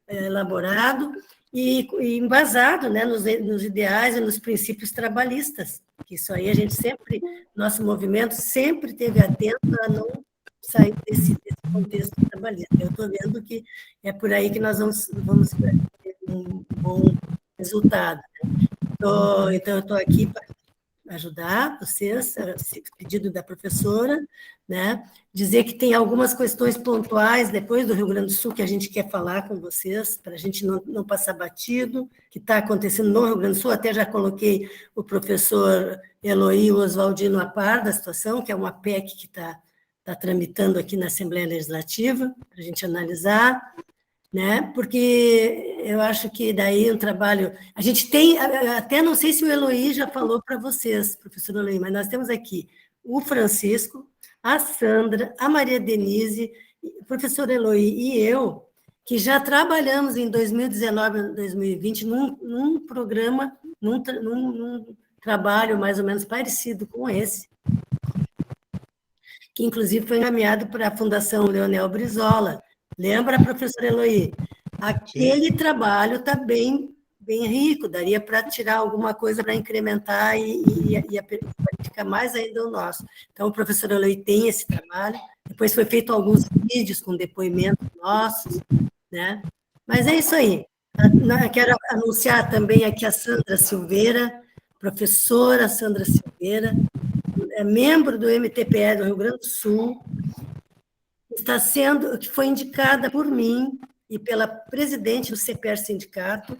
elaborado e embasado, né, nos ideais e nos princípios trabalhistas, que isso aí a gente sempre, nosso movimento sempre teve atento a não sair desse contexto trabalhista. Eu estou vendo que é por aí que nós vamos ter um bom resultado. Então, eu estou aqui para ajudar vocês, esse pedido da professora, né? Dizer que tem algumas questões pontuais, depois do Rio Grande do Sul, que a gente quer falar com vocês, para a gente não passar batido, que está acontecendo no Rio Grande do Sul, até já coloquei o professor Eloy e o Oswaldino a par da situação, que é uma PEC que está tramitando aqui na Assembleia Legislativa, para a gente analisar, né? Porque eu acho que daí um trabalho... A gente tem, até não sei se o Eloy já falou para vocês, professor Eloy, mas nós temos aqui o Francisco, a Sandra, a Maria Denise, o professor Eloy e eu, que já trabalhamos em 2019 2020 num programa, num trabalho mais ou menos parecido com esse, que inclusive foi encaminhado para a Fundação Leonel Brizola. Lembra, professor Eloy? Aquele trabalho está bem rico, daria para tirar alguma coisa para incrementar e ficar mais ainda o nosso. Então, o professor Eloy tem esse trabalho, depois foi feito alguns vídeos com depoimentos nossos, né? Mas é isso aí. Quero anunciar também aqui a Sandra Silveira, professora Sandra Silveira, é membro do MTPE do Rio Grande do Sul, que foi indicada por mim e pela presidente do CEPER Sindicato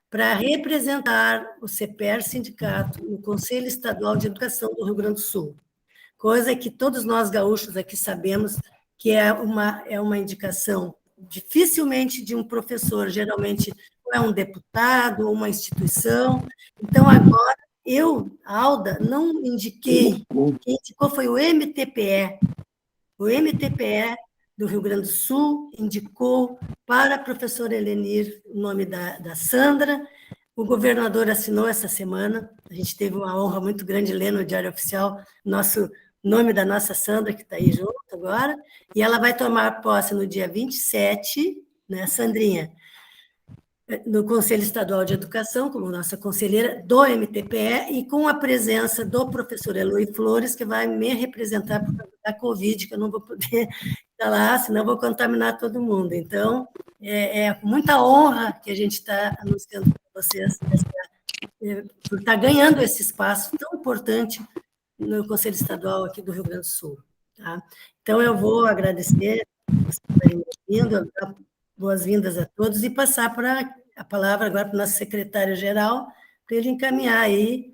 para representar o CEPER Sindicato no Conselho Estadual de Educação do Rio Grande do Sul, coisa que todos nós gaúchos aqui sabemos que é uma indicação dificilmente de um professor, geralmente ou é um deputado ou uma instituição. Então, agora, eu, Alda, não indiquei, quem indicou foi o MTPE. O MTPE do Rio Grande do Sul indicou para a professora Helenir o nome da Sandra. O governador assinou essa semana. A gente teve uma honra muito grande ler no Diário Oficial o nome da nossa Sandra, que está aí junto agora, e ela vai tomar posse no dia 27, né, Sandrinha? No Conselho Estadual de Educação, como nossa conselheira do MTPE, e com a presença do professor Eloy Flores, que vai me representar por causa da Covid, que eu não vou poder estar lá, senão vou contaminar todo mundo. Então, é com muita honra que a gente está anunciando para vocês, por estar ganhando esse espaço tão importante no Conselho Estadual aqui do Rio Grande do Sul. Tá? Então, eu vou agradecer por vocês terem vindo, dar boas-vindas a todos e passar a palavra agora para o nosso secretário-geral, para ele encaminhar aí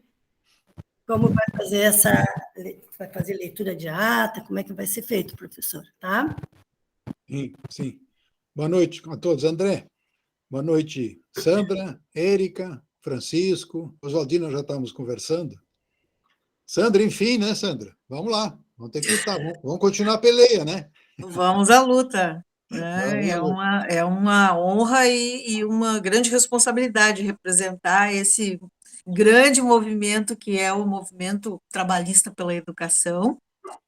como vai fazer leitura de ata, como é que vai ser feito, professor, tá? Sim. Boa noite a todos. André, boa noite, Sandra, Érica, Francisco, Oswaldino, já estávamos conversando. Sandra, enfim, né, Sandra? Vamos lá, vamos ter que lutar, vamos continuar a peleia, né? Vamos à luta. É uma honra e uma grande responsabilidade representar esse grande movimento que é o movimento trabalhista pela educação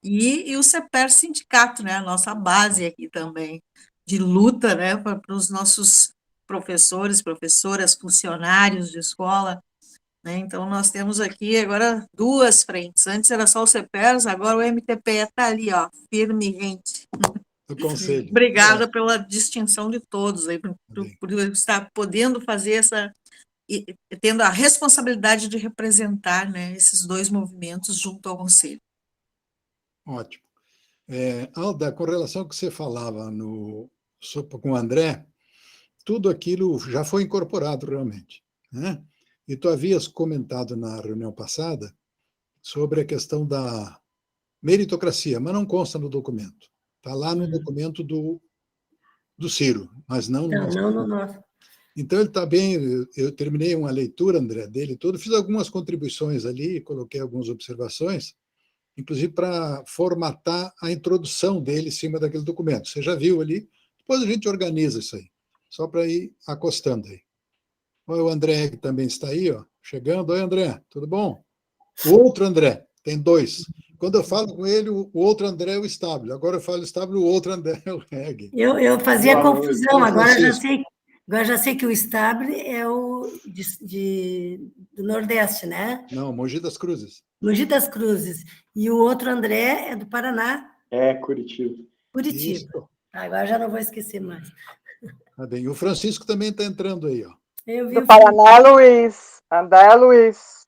e o CEPER Sindicato, né, a nossa base aqui também de luta, né, para os nossos professores, professoras, funcionários de escola, né? Então, nós temos aqui agora duas frentes. Antes era só o CEPERS, agora o MTPE está ali, ó, firme e rente. Do Conselho. Obrigada pela distinção de todos, aí, por estar podendo fazer tendo a responsabilidade de representar, né, esses dois movimentos junto ao Conselho. Ótimo. Alda, com relação ao que você falava com o André, tudo aquilo já foi incorporado realmente, né? E tu havias comentado na reunião passada sobre a questão da meritocracia, mas não consta no documento. Está lá no documento do Ciro, mas não no nosso. Não no nosso. Então, ele está bem. Eu terminei uma leitura, André, dele todo, fiz algumas contribuições ali, coloquei algumas observações, inclusive para formatar a introdução dele em cima daquele documento. Você já viu ali? Depois a gente organiza isso aí, só para ir acostando aí. Olha o André, que também está aí, ó, chegando. Oi, André, tudo bom? O outro André, tem dois. Quando eu falo com ele, o outro André é o Estábulo. Agora eu falo Estábulo, o outro André é o Reg. Eu fazia confusão, agora já sei Agora já sei que o Stable é o do Nordeste, né? Não, Mogi das Cruzes. Mogi das Cruzes. E o outro André é do Paraná, Curitiba. Curitiba. Isso. Agora já não vou esquecer mais. Tá bem. E o Francisco também está entrando aí, ó. Eu vi Do o Paraná, Luiz. André Luiz.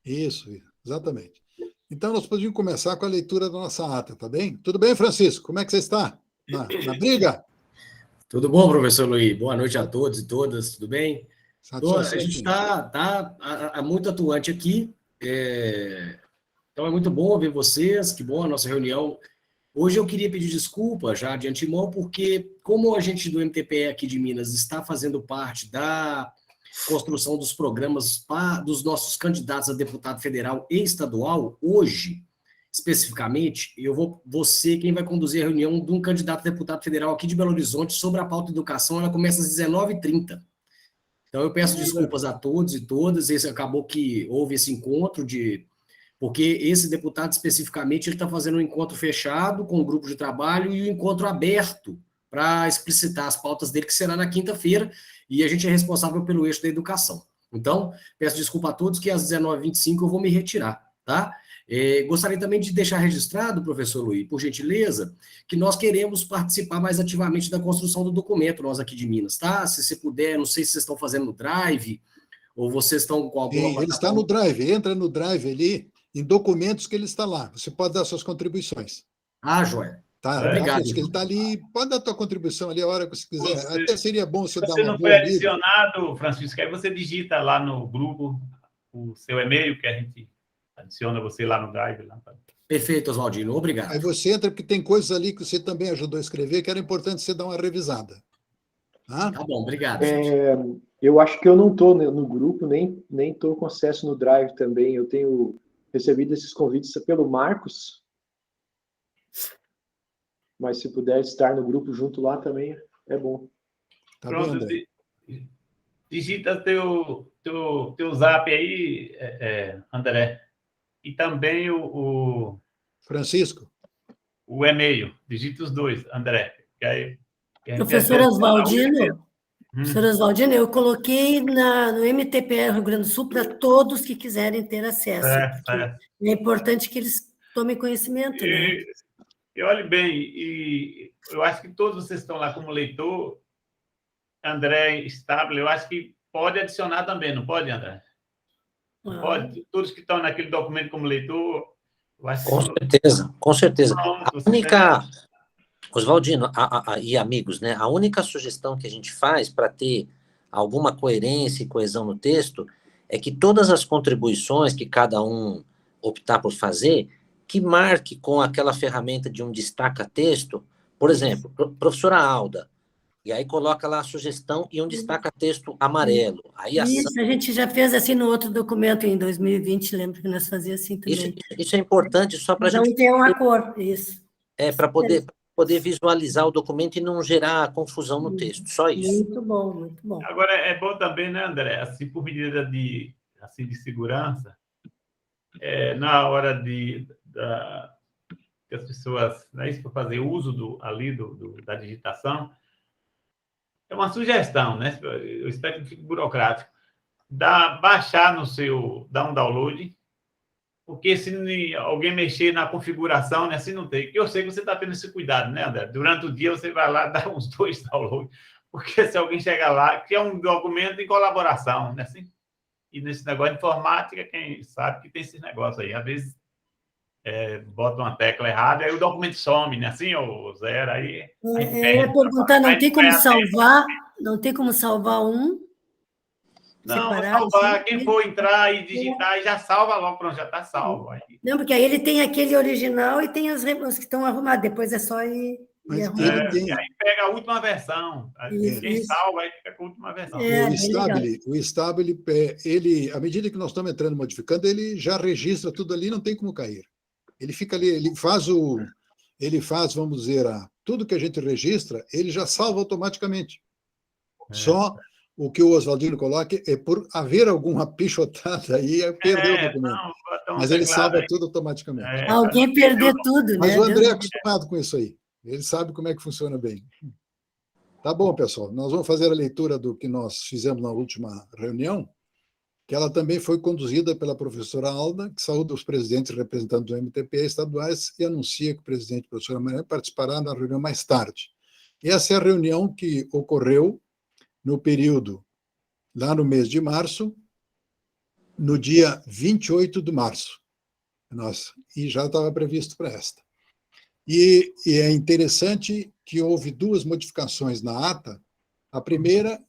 Isso, exatamente. Então, nós podíamos começar com a leitura da nossa ata, tá bem? Tudo bem, Francisco? Como é que você está? Na briga? Tudo bom, professor Luiz? Boa noite a todos e todas, tudo bem? Satisfação. A gente está muito atuante aqui, então é muito bom ver vocês, que bom a nossa reunião. Hoje eu queria pedir desculpa já de antemão, porque como a gente do MTPE aqui de Minas está fazendo parte da construção dos programas dos nossos candidatos a deputado federal e estadual, hoje, especificamente, eu vou ser quem vai conduzir a reunião de um candidato a deputado federal aqui de Belo Horizonte sobre a pauta educação, ela começa às 19h30. Então eu peço desculpas a todos e todas, acabou que houve esse encontro porque esse deputado especificamente ele está fazendo um encontro fechado com um grupo de trabalho e um encontro aberto para explicitar as pautas dele, que será na quinta-feira, e a gente é responsável pelo eixo da educação. Então, peço desculpa a todos que às 19h25 eu vou me retirar, tá? Gostaria também de deixar registrado, professor Luiz, por gentileza, que nós queremos participar mais ativamente da construção do documento, nós aqui de Minas, tá? Se você puder, não sei se vocês estão fazendo no Drive, ou vocês estão com alguma... Sim, ele está no Drive, entra no Drive ali, em documentos que ele está lá. Você pode dar suas contribuições. Joia. Tá, obrigado. Ele está ali, pode dar a tua contribuição ali a hora que você quiser. Até seria bom você dar uma boa. Você não foi lida. adicionado, Francisco, aí você digita lá no grupo o seu e-mail, que a gente adiciona você lá no Drive. Lá. Perfeito, Oswaldino, obrigado. Aí você entra, porque tem coisas ali que você também ajudou a escrever, que era importante você dar uma revisada. Tá bom, obrigado. Eu acho que eu não estou no grupo, nem estou com acesso no Drive também. Eu tenho recebido esses convites pelo Marcos, mas se puder estar no grupo junto lá também é bom. Tá Pronto, bom, André? digita teu zap aí, André, e também o Francisco. o e-mail. Digita os dois, André. Que aí, Professor Oswaldino, professor Oswaldino, eu coloquei no MTPE Rio Grande do Sul para todos que quiserem ter acesso. É importante que eles tomem conhecimento, né? E olhe bem, e eu acho que todos vocês estão lá como leitor, André Stable, eu acho que pode adicionar também, não pode, André? Não pode? Todos que estão naquele documento como leitor, eu acho com que... certeza, com certeza. A única, Oswaldino e amigos, né? A única sugestão que a gente faz para ter alguma coerência e coesão no texto é que todas as contribuições que cada um optar por fazer, que marque com aquela ferramenta de um destaca-texto, por exemplo, professora Alda, e aí coloca lá a sugestão e um destaca-texto amarelo. Aí Isso, a gente já fez assim no outro documento em 2020, lembro que nós fazíamos assim também. Isso é importante só para a gente... Não ter uma cor, isso. Para poder visualizar o documento e não gerar confusão no texto, só isso. Muito bom, muito bom. Agora, é bom também, né, André, assim, por medida de segurança, na hora que as pessoas, né, para fazer uso da digitação, é uma sugestão, né? Eu espero que não fique burocrático. Baixar dar um download, porque se alguém mexer na configuração, né, assim não tem. Eu sei que você está tendo esse cuidado, né, André? Durante o dia você vai lá dar uns 2 downloads, porque se alguém chegar lá, que é um documento em colaboração, né? Assim, e nesse negócio de informática, quem sabe que tem esses negócios aí. Às vezes, bota uma tecla errada, aí o documento some, né? Assim, ou zero, aí... Eu ia perguntar, não tem como salvar? Não tem como salvar um? Não, separado, salvar. assim? Quem for entrar e digitar, já salva logo, pronto, já está salvo. Aí. Não, porque aí ele tem aquele original e tem os que estão arrumados, depois é só ir arrumando. E aí pega a última versão. Quem salva, aí fica com a última versão. O Stable, ele, à medida que nós estamos entrando modificando, ele já registra tudo ali, não tem como cair. Ele fica ali, ele faz, vamos dizer, tudo que a gente registra, ele já salva automaticamente. Só o que o Oswaldino coloca é por haver alguma pichotada aí, perdeu o documento. Mas ele salva tudo automaticamente. Alguém perder tudo, né? Mas o André é acostumado com isso aí. Ele sabe como é que funciona bem. Tá bom, pessoal. Nós vamos fazer a leitura do que nós fizemos na última reunião, que ela também foi conduzida pela professora Alda, que saúda os presidentes e representantes do MTP estaduais e anuncia que o presidente, professora Maria, participará da reunião mais tarde. E essa é a reunião que ocorreu no período, lá no mês de março, no dia 28 de março. E já estava previsto para esta. E é interessante que houve duas modificações na ata. A primeira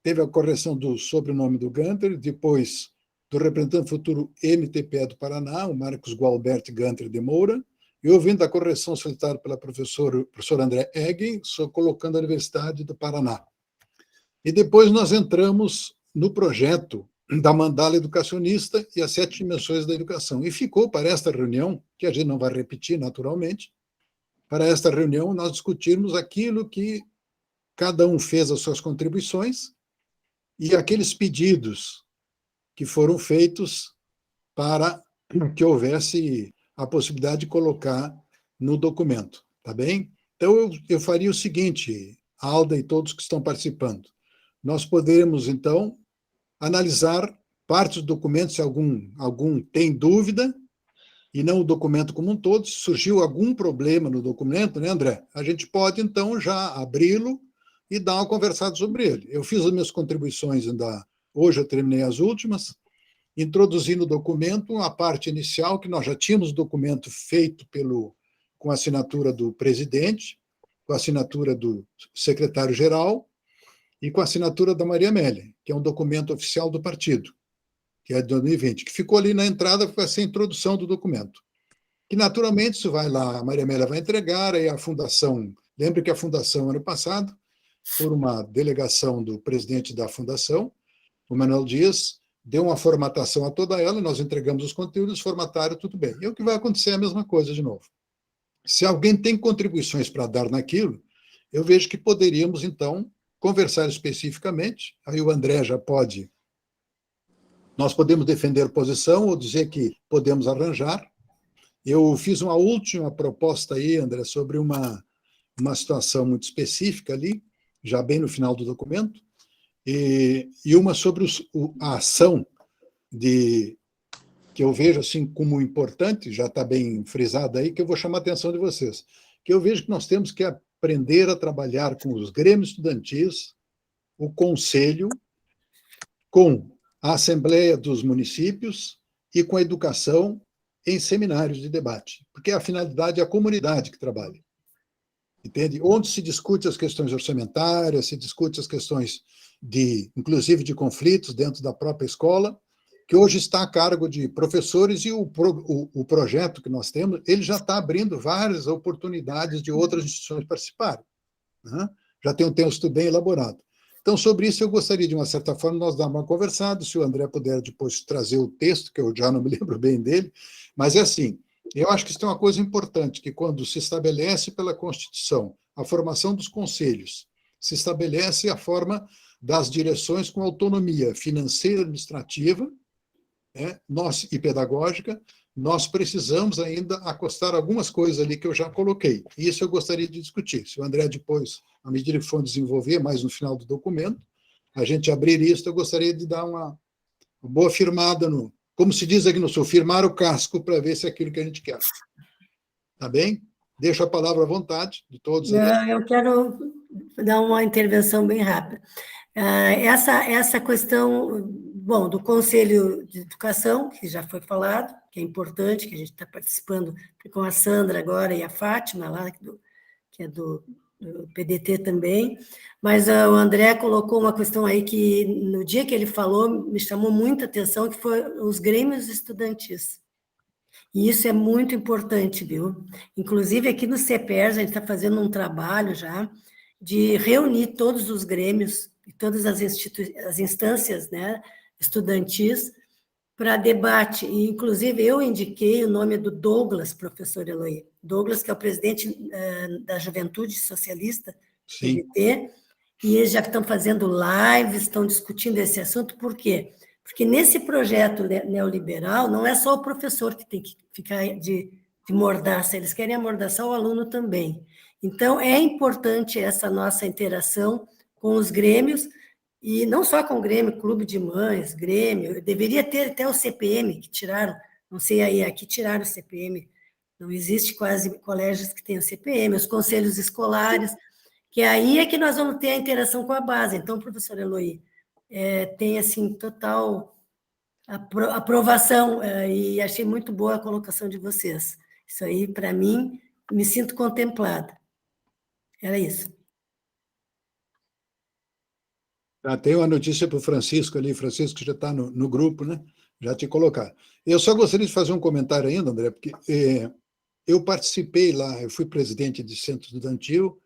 teve a correção do sobrenome do Ganter, depois do representante futuro MTPE do Paraná, o Marcos Gualbert Ganter de Moura, e ouvindo a correção solicitada pela professor André Eggen, colocando a Universidade do Paraná. E depois nós entramos no projeto da mandala educacionista e as 7 dimensões da educação. E ficou para esta reunião, que a gente não vai repetir naturalmente, para esta reunião nós discutirmos aquilo que cada um fez as suas contribuições e aqueles pedidos que foram feitos para que houvesse a possibilidade de colocar no documento, tá bem? Então, eu faria o seguinte, Alda e todos que estão participando, nós poderemos, então, analisar parte do documento, se algum tem dúvida, e não o documento como um todo. Se surgiu algum problema no documento, né, André? A gente pode, então, já abri-lo e dar uma conversada sobre ele. Eu fiz as minhas contribuições ainda, hoje eu terminei as últimas, introduzi no documento a parte inicial, que nós já tínhamos o documento feito com a assinatura do presidente, com a assinatura do secretário-geral e com a assinatura da Maria Amélia, que é um documento oficial do partido, que é de 2020, que ficou ali na entrada, vai ser a introdução do documento. Que, naturalmente, isso vai lá, a Maria Amélia vai entregar, aí a fundação... Lembre que a fundação, ano passado, por uma delegação do presidente da fundação, o Manuel Dias, deu uma formatação a toda ela, nós entregamos os conteúdos, formataram, tudo bem. E o que vai acontecer é a mesma coisa de novo. Se alguém tem contribuições para dar naquilo, eu vejo que poderíamos, então, conversar especificamente, aí o André já pode... Nós podemos defender posição ou dizer que podemos arranjar. Eu fiz uma última proposta aí, André, sobre uma situação muito específica ali, já bem no final do documento, e uma sobre a ação que eu vejo assim como importante, já está bem frisada aí, que eu vou chamar a atenção de vocês, que eu vejo que nós temos que aprender a trabalhar com os grêmios estudantis, o conselho, com a Assembleia dos Municípios e com a educação em seminários de debate, porque a finalidade é a comunidade que trabalha. Entende? Onde se discute as questões orçamentárias, se discute as questões inclusive de conflitos dentro da própria escola, que hoje está a cargo de professores, e o projeto que nós temos, ele já está abrindo várias oportunidades de outras instituições participarem, né? Já tem um texto bem elaborado. Então, sobre isso, eu gostaria, de uma certa forma, nós dar uma conversada, se o André puder depois trazer o texto, que eu já não me lembro bem dele, mas é assim, eu acho que isso é uma coisa importante, que quando se estabelece pela Constituição a formação dos conselhos, se estabelece a forma das direções com autonomia financeira, administrativa, né, e pedagógica, nós precisamos ainda acostar algumas coisas ali que eu já coloquei. E isso eu gostaria de discutir. Se o André depois, à medida que for desenvolver, mais no final do documento, a gente abrir isso, eu gostaria de dar uma boa firmada como se diz aqui no Sul, firmar o casco para ver se é aquilo que a gente quer. Tá bem? Deixo a palavra à vontade de todos. Eu quero dar uma intervenção bem rápida. Essa questão, bom, do Conselho de Educação, que já foi falado, que é importante, que a gente está participando com a Sandra agora e a Fátima, lá, que é do PDT também, mas o André colocou uma questão aí que, no dia que ele falou, me chamou muita atenção, que foi os grêmios estudantis. E isso é muito importante, viu? Inclusive, aqui no CEPERS, a gente está fazendo um trabalho já de reunir todos os grêmios e todas as instâncias, né, estudantis para debate. E, inclusive, eu indiquei o nome do Douglas, professor Eloy. Douglas, que é o presidente da Juventude Socialista, PDT, e eles já estão fazendo lives, estão discutindo esse assunto. Por quê? Porque nesse projeto neoliberal, não é só o professor que tem que ficar de mordaça, eles querem amordaçar o aluno também. Então, é importante essa nossa interação com os grêmios, e não só com o Grêmio, Clube de Mães, Grêmio, deveria ter até o CPM, que tiraram, não sei aí, aqui tiraram o CPM, não existe quase colégios que tenham CPM, os conselhos escolares, que aí é que nós vamos ter a interação com a base. Então, professor Eloy, tem, assim, total aprovação, e achei muito boa a colocação de vocês. Isso aí, para mim, me sinto contemplada. Era isso. Tem uma notícia para o Francisco ali, Francisco já está no grupo, né? Já te colocar. Eu só gostaria de fazer um comentário ainda, André, porque eu participei lá, eu fui presidente de centro estudantil,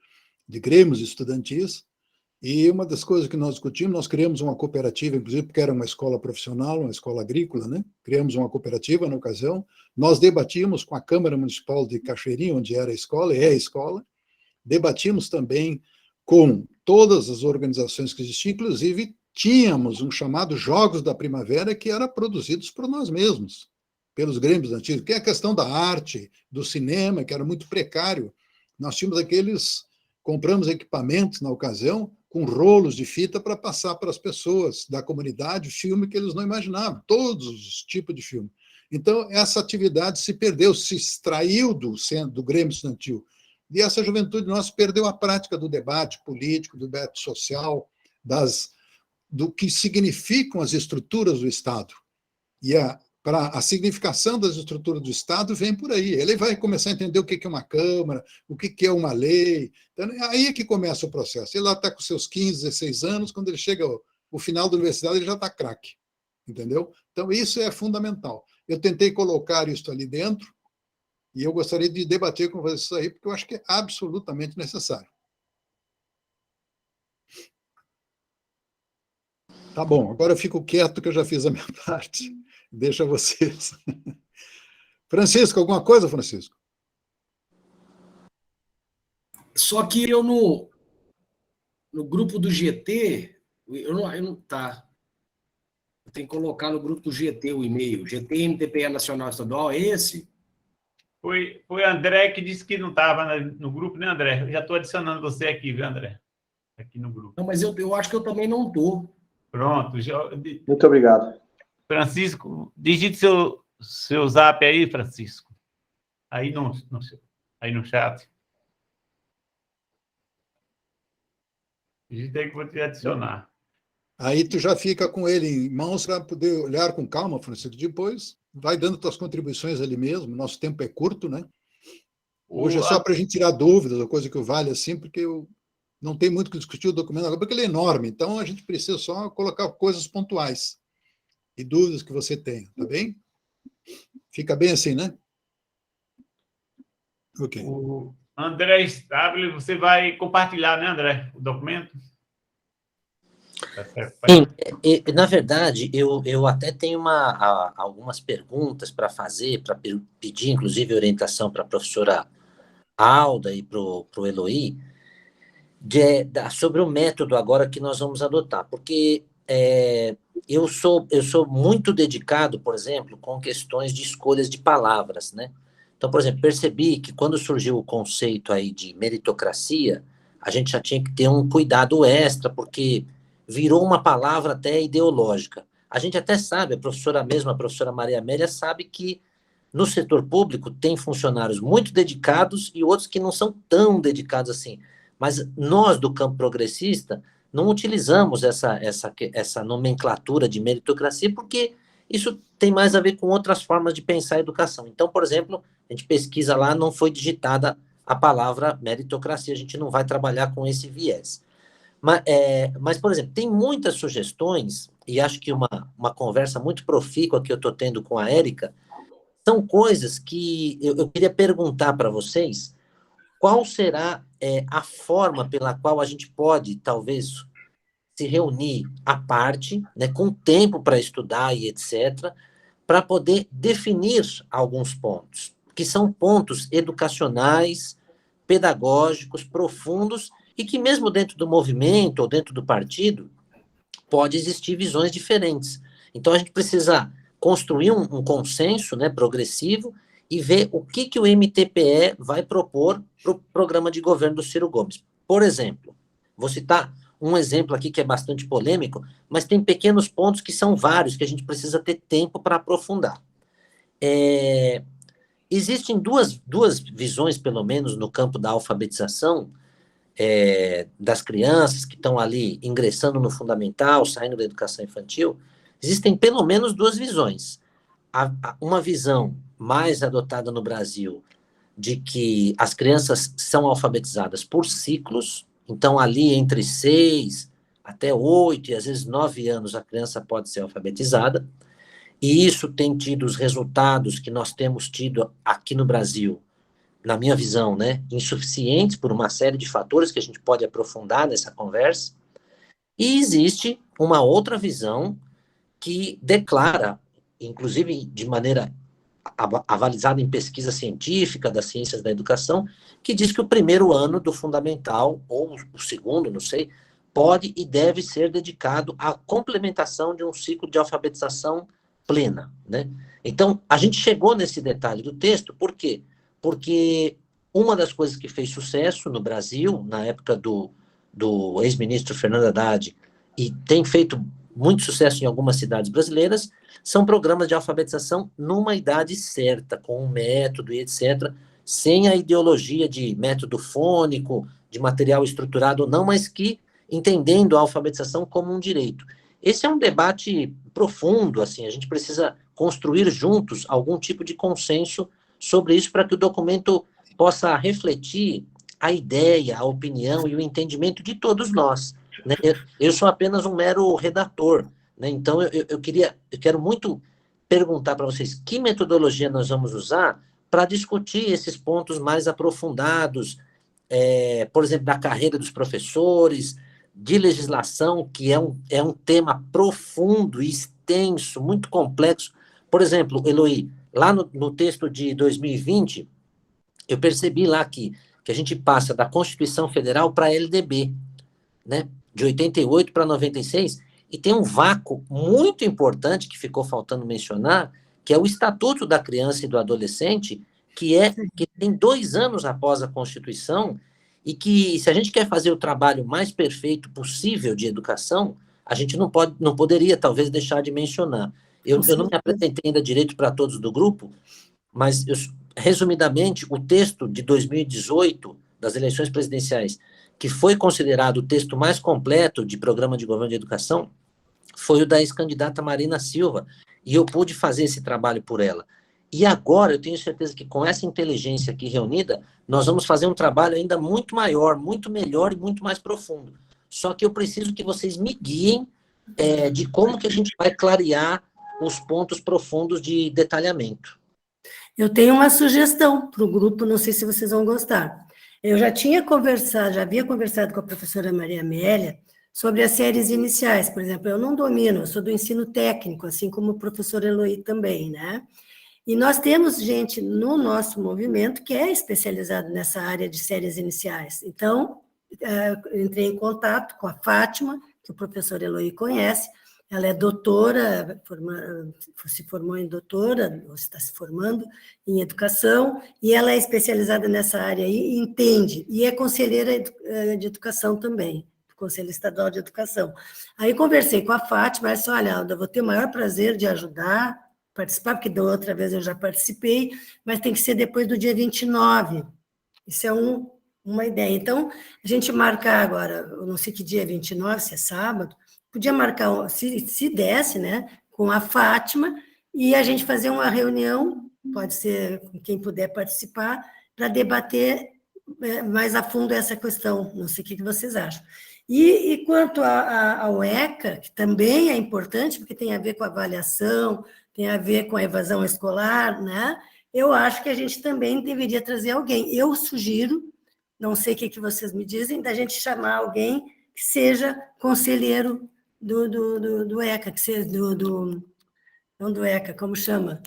de grêmios estudantis, e uma das coisas que nós discutimos, nós criamos uma cooperativa, inclusive porque era uma escola profissional, uma escola agrícola, né? Criamos uma cooperativa na ocasião, nós debatimos com a Câmara Municipal de Cachoeirinha, onde era a escola, é a escola, debatimos também com todas as organizações que existiam, inclusive tínhamos um chamado Jogos da Primavera, que era produzidos por nós mesmos, pelos grêmios antigos, que é a questão da arte, do cinema, que era muito precário. Nós tínhamos compramos equipamentos na ocasião, com rolos de fita para passar para as pessoas da comunidade filme que eles não imaginavam, todos os tipos de filme. Então, essa atividade se perdeu, se extraiu do Grêmio Estudantil. E essa juventude nossa perdeu a prática do debate político, do debate social, do que significam as estruturas do Estado. E a significação das estruturas do Estado vem por aí. Ele vai começar a entender o que é uma Câmara, o que é uma lei. Então, aí é que começa o processo. Ele lá está com seus 15, 16 anos, quando ele chega ao final da universidade, ele já está craque. Entendeu? Então, isso é fundamental. Eu tentei colocar isso ali dentro, e eu gostaria de debater com vocês isso aí, porque eu acho que é absolutamente necessário. Tá bom, agora eu fico quieto, que eu já fiz a minha parte. Deixa vocês. Francisco, alguma coisa, Francisco? Só que eu no grupo do GT, tá. Eu tenho que colocar no grupo do GT o e-mail. GT MTPE Nacional Estadual, é esse? Foi André que disse que não estava no grupo, né, André? Eu já estou adicionando você aqui, viu, André? Aqui no grupo. Não, mas eu acho que eu também não estou. Pronto. Muito obrigado. Francisco, digite seu zap aí, Francisco. Aí no chat. Digite aí que eu vou te adicionar. Aí tu já fica com ele em mãos para poder olhar com calma, Francisco. Depois vai dando tuas contribuições ali mesmo. Nosso tempo é curto, né? Hoje é só para a gente tirar dúvidas, ou coisa que vale assim, porque eu não tenho muito que discutir o documento agora, porque ele é enorme. Então, a gente precisa só colocar coisas pontuais e dúvidas que você tem, tá bem? Fica bem assim, né? Ok. O André Stable, você vai compartilhar, né, André, o documento? Sim, na verdade, eu até tenho algumas perguntas para fazer, para pedir, inclusive, orientação para a professora Alda e para o Eloy, sobre o método agora que nós vamos adotar, porque eu sou muito dedicado, por exemplo, com questões de escolhas de palavras, né? Então, por exemplo, percebi que quando surgiu o conceito aí de meritocracia, a gente já tinha que ter um cuidado extra, porque virou uma palavra até ideológica. A gente até sabe, a professora Maria Amélia sabe que no setor público tem funcionários muito dedicados e outros que não são tão dedicados assim. Mas nós, do campo progressista, não utilizamos essa nomenclatura de meritocracia, porque isso tem mais a ver com outras formas de pensar a educação. Então, por exemplo, a gente pesquisa lá, não foi digitada a palavra meritocracia, a gente não vai trabalhar com esse viés. Mas, por exemplo, tem muitas sugestões, e acho que uma conversa muito profícua que eu estou tendo com a Érica, são coisas que eu queria perguntar para vocês, qual será a forma pela qual a gente pode, talvez, se reunir à parte, né, com tempo para estudar e etc., para poder definir alguns pontos, que são pontos educacionais, pedagógicos, profundos, e que mesmo dentro do movimento ou dentro do partido, pode existir visões diferentes. Então, a gente precisa construir um consenso, né, progressivo e ver o que o MTPE vai propor para o programa de governo do Ciro Gomes. Por exemplo, vou citar um exemplo aqui que é bastante polêmico, mas tem pequenos pontos que são vários, que a gente precisa ter tempo para aprofundar. Existem duas visões, pelo menos, no campo da alfabetização das crianças que estão ali ingressando no fundamental, saindo da educação infantil. Existem pelo menos duas visões. Uma visão mais adotada no Brasil de que as crianças são alfabetizadas por ciclos, então ali entre 6 até 8 e às vezes 9 anos a criança pode ser alfabetizada, e isso tem tido os resultados que nós temos tido aqui no Brasil, na minha visão, né, insuficientes por uma série de fatores que a gente pode aprofundar nessa conversa. E existe uma outra visão que declara, inclusive de maneira avalizada em pesquisa científica das ciências da educação, que diz que o primeiro ano do fundamental, ou o segundo, não sei, pode e deve ser dedicado à complementação de um ciclo de alfabetização plena, né? Então, a gente chegou nesse detalhe do texto, por quê? Porque uma das coisas que fez sucesso no Brasil, na época do ex-ministro Fernando Haddad, e tem feito muito sucesso em algumas cidades brasileiras, são programas de alfabetização numa idade certa, com um método e etc., sem a ideologia de método fônico, de material estruturado ou não, mas que entendendo a alfabetização como um direito. Esse é um debate profundo, assim, a gente precisa construir juntos algum tipo de consenso sobre isso para que o documento possa refletir a ideia, a opinião e o entendimento de todos nós, né? Eu sou apenas um mero redator, né? Então eu quero muito perguntar para vocês que metodologia nós vamos usar para discutir esses pontos mais aprofundados, por exemplo, da carreira dos professores, de legislação, que é um tema profundo e extenso, muito complexo. Por exemplo, Eloy, lá no texto de 2020, eu percebi lá que a gente passa da Constituição Federal para a LDB, né? De 88 para 96, e tem um vácuo muito importante que ficou faltando mencionar, que é o Estatuto da Criança e do Adolescente, que tem 2 anos após a Constituição, e que, se a gente quer fazer o trabalho mais perfeito possível de educação, a gente não poderia, talvez, deixar de mencionar. Eu não me apresentei ainda direito para todos do grupo, mas, resumidamente, o texto de 2018, das eleições presidenciais, que foi considerado o texto mais completo de programa de governo de educação, foi o da ex-candidata Marina Silva, e eu pude fazer esse trabalho por ela. E agora, eu tenho certeza que com essa inteligência aqui reunida, nós vamos fazer um trabalho ainda muito maior, muito melhor e muito mais profundo. Só que eu preciso que vocês me guiem de como que a gente vai clarear os pontos profundos de detalhamento. Eu tenho uma sugestão para o grupo, não sei se vocês vão gostar. Eu já havia conversado com a professora Maria Amélia sobre as séries iniciais, por exemplo. Eu não domino, eu sou do ensino técnico, assim como o professor Eloy também, né? E nós temos gente no nosso movimento que é especializado nessa área de séries iniciais. Então, entrei em contato com a Fátima, que o professor Eloy conhece. Ela é doutora, se formou em doutora, ou está se formando em educação, e ela é especializada nessa área aí e entende, e é conselheira de educação também, do Conselho Estadual de Educação. Aí conversei com a Fátima, ela disse, olha, Alda, vou ter o maior prazer de participar, porque da outra vez eu já participei, mas tem que ser depois do dia 29. Isso é uma ideia. Então, a gente marcar agora, eu não sei que dia é 29, se é sábado, podia marcar, se desse, né, com a Fátima, e a gente fazer uma reunião, pode ser com quem puder participar, para debater mais a fundo essa questão. Não sei o que vocês acham. E quanto ao ECA, que também é importante, porque tem a ver com a avaliação, tem a ver com a evasão escolar, né? Eu acho que a gente também deveria trazer alguém. Eu sugiro, não sei o que vocês me dizem, da gente chamar alguém que seja conselheiro do ECA, que seja não do ECA, como chama?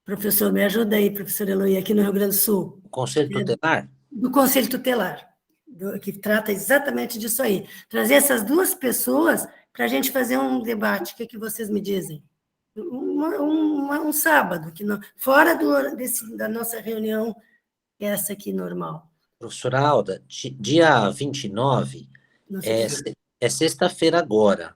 Professor, me ajuda aí, professor Eloy, aqui no Rio Grande do Sul. O Conselho Tutelar? Do Conselho Tutelar, que trata exatamente disso aí. Trazer essas duas pessoas para a gente fazer um debate. O que vocês me dizem? Um um sábado, fora da nossa reunião, essa aqui normal. Professora Alda, dia 29 é sexta-feira agora.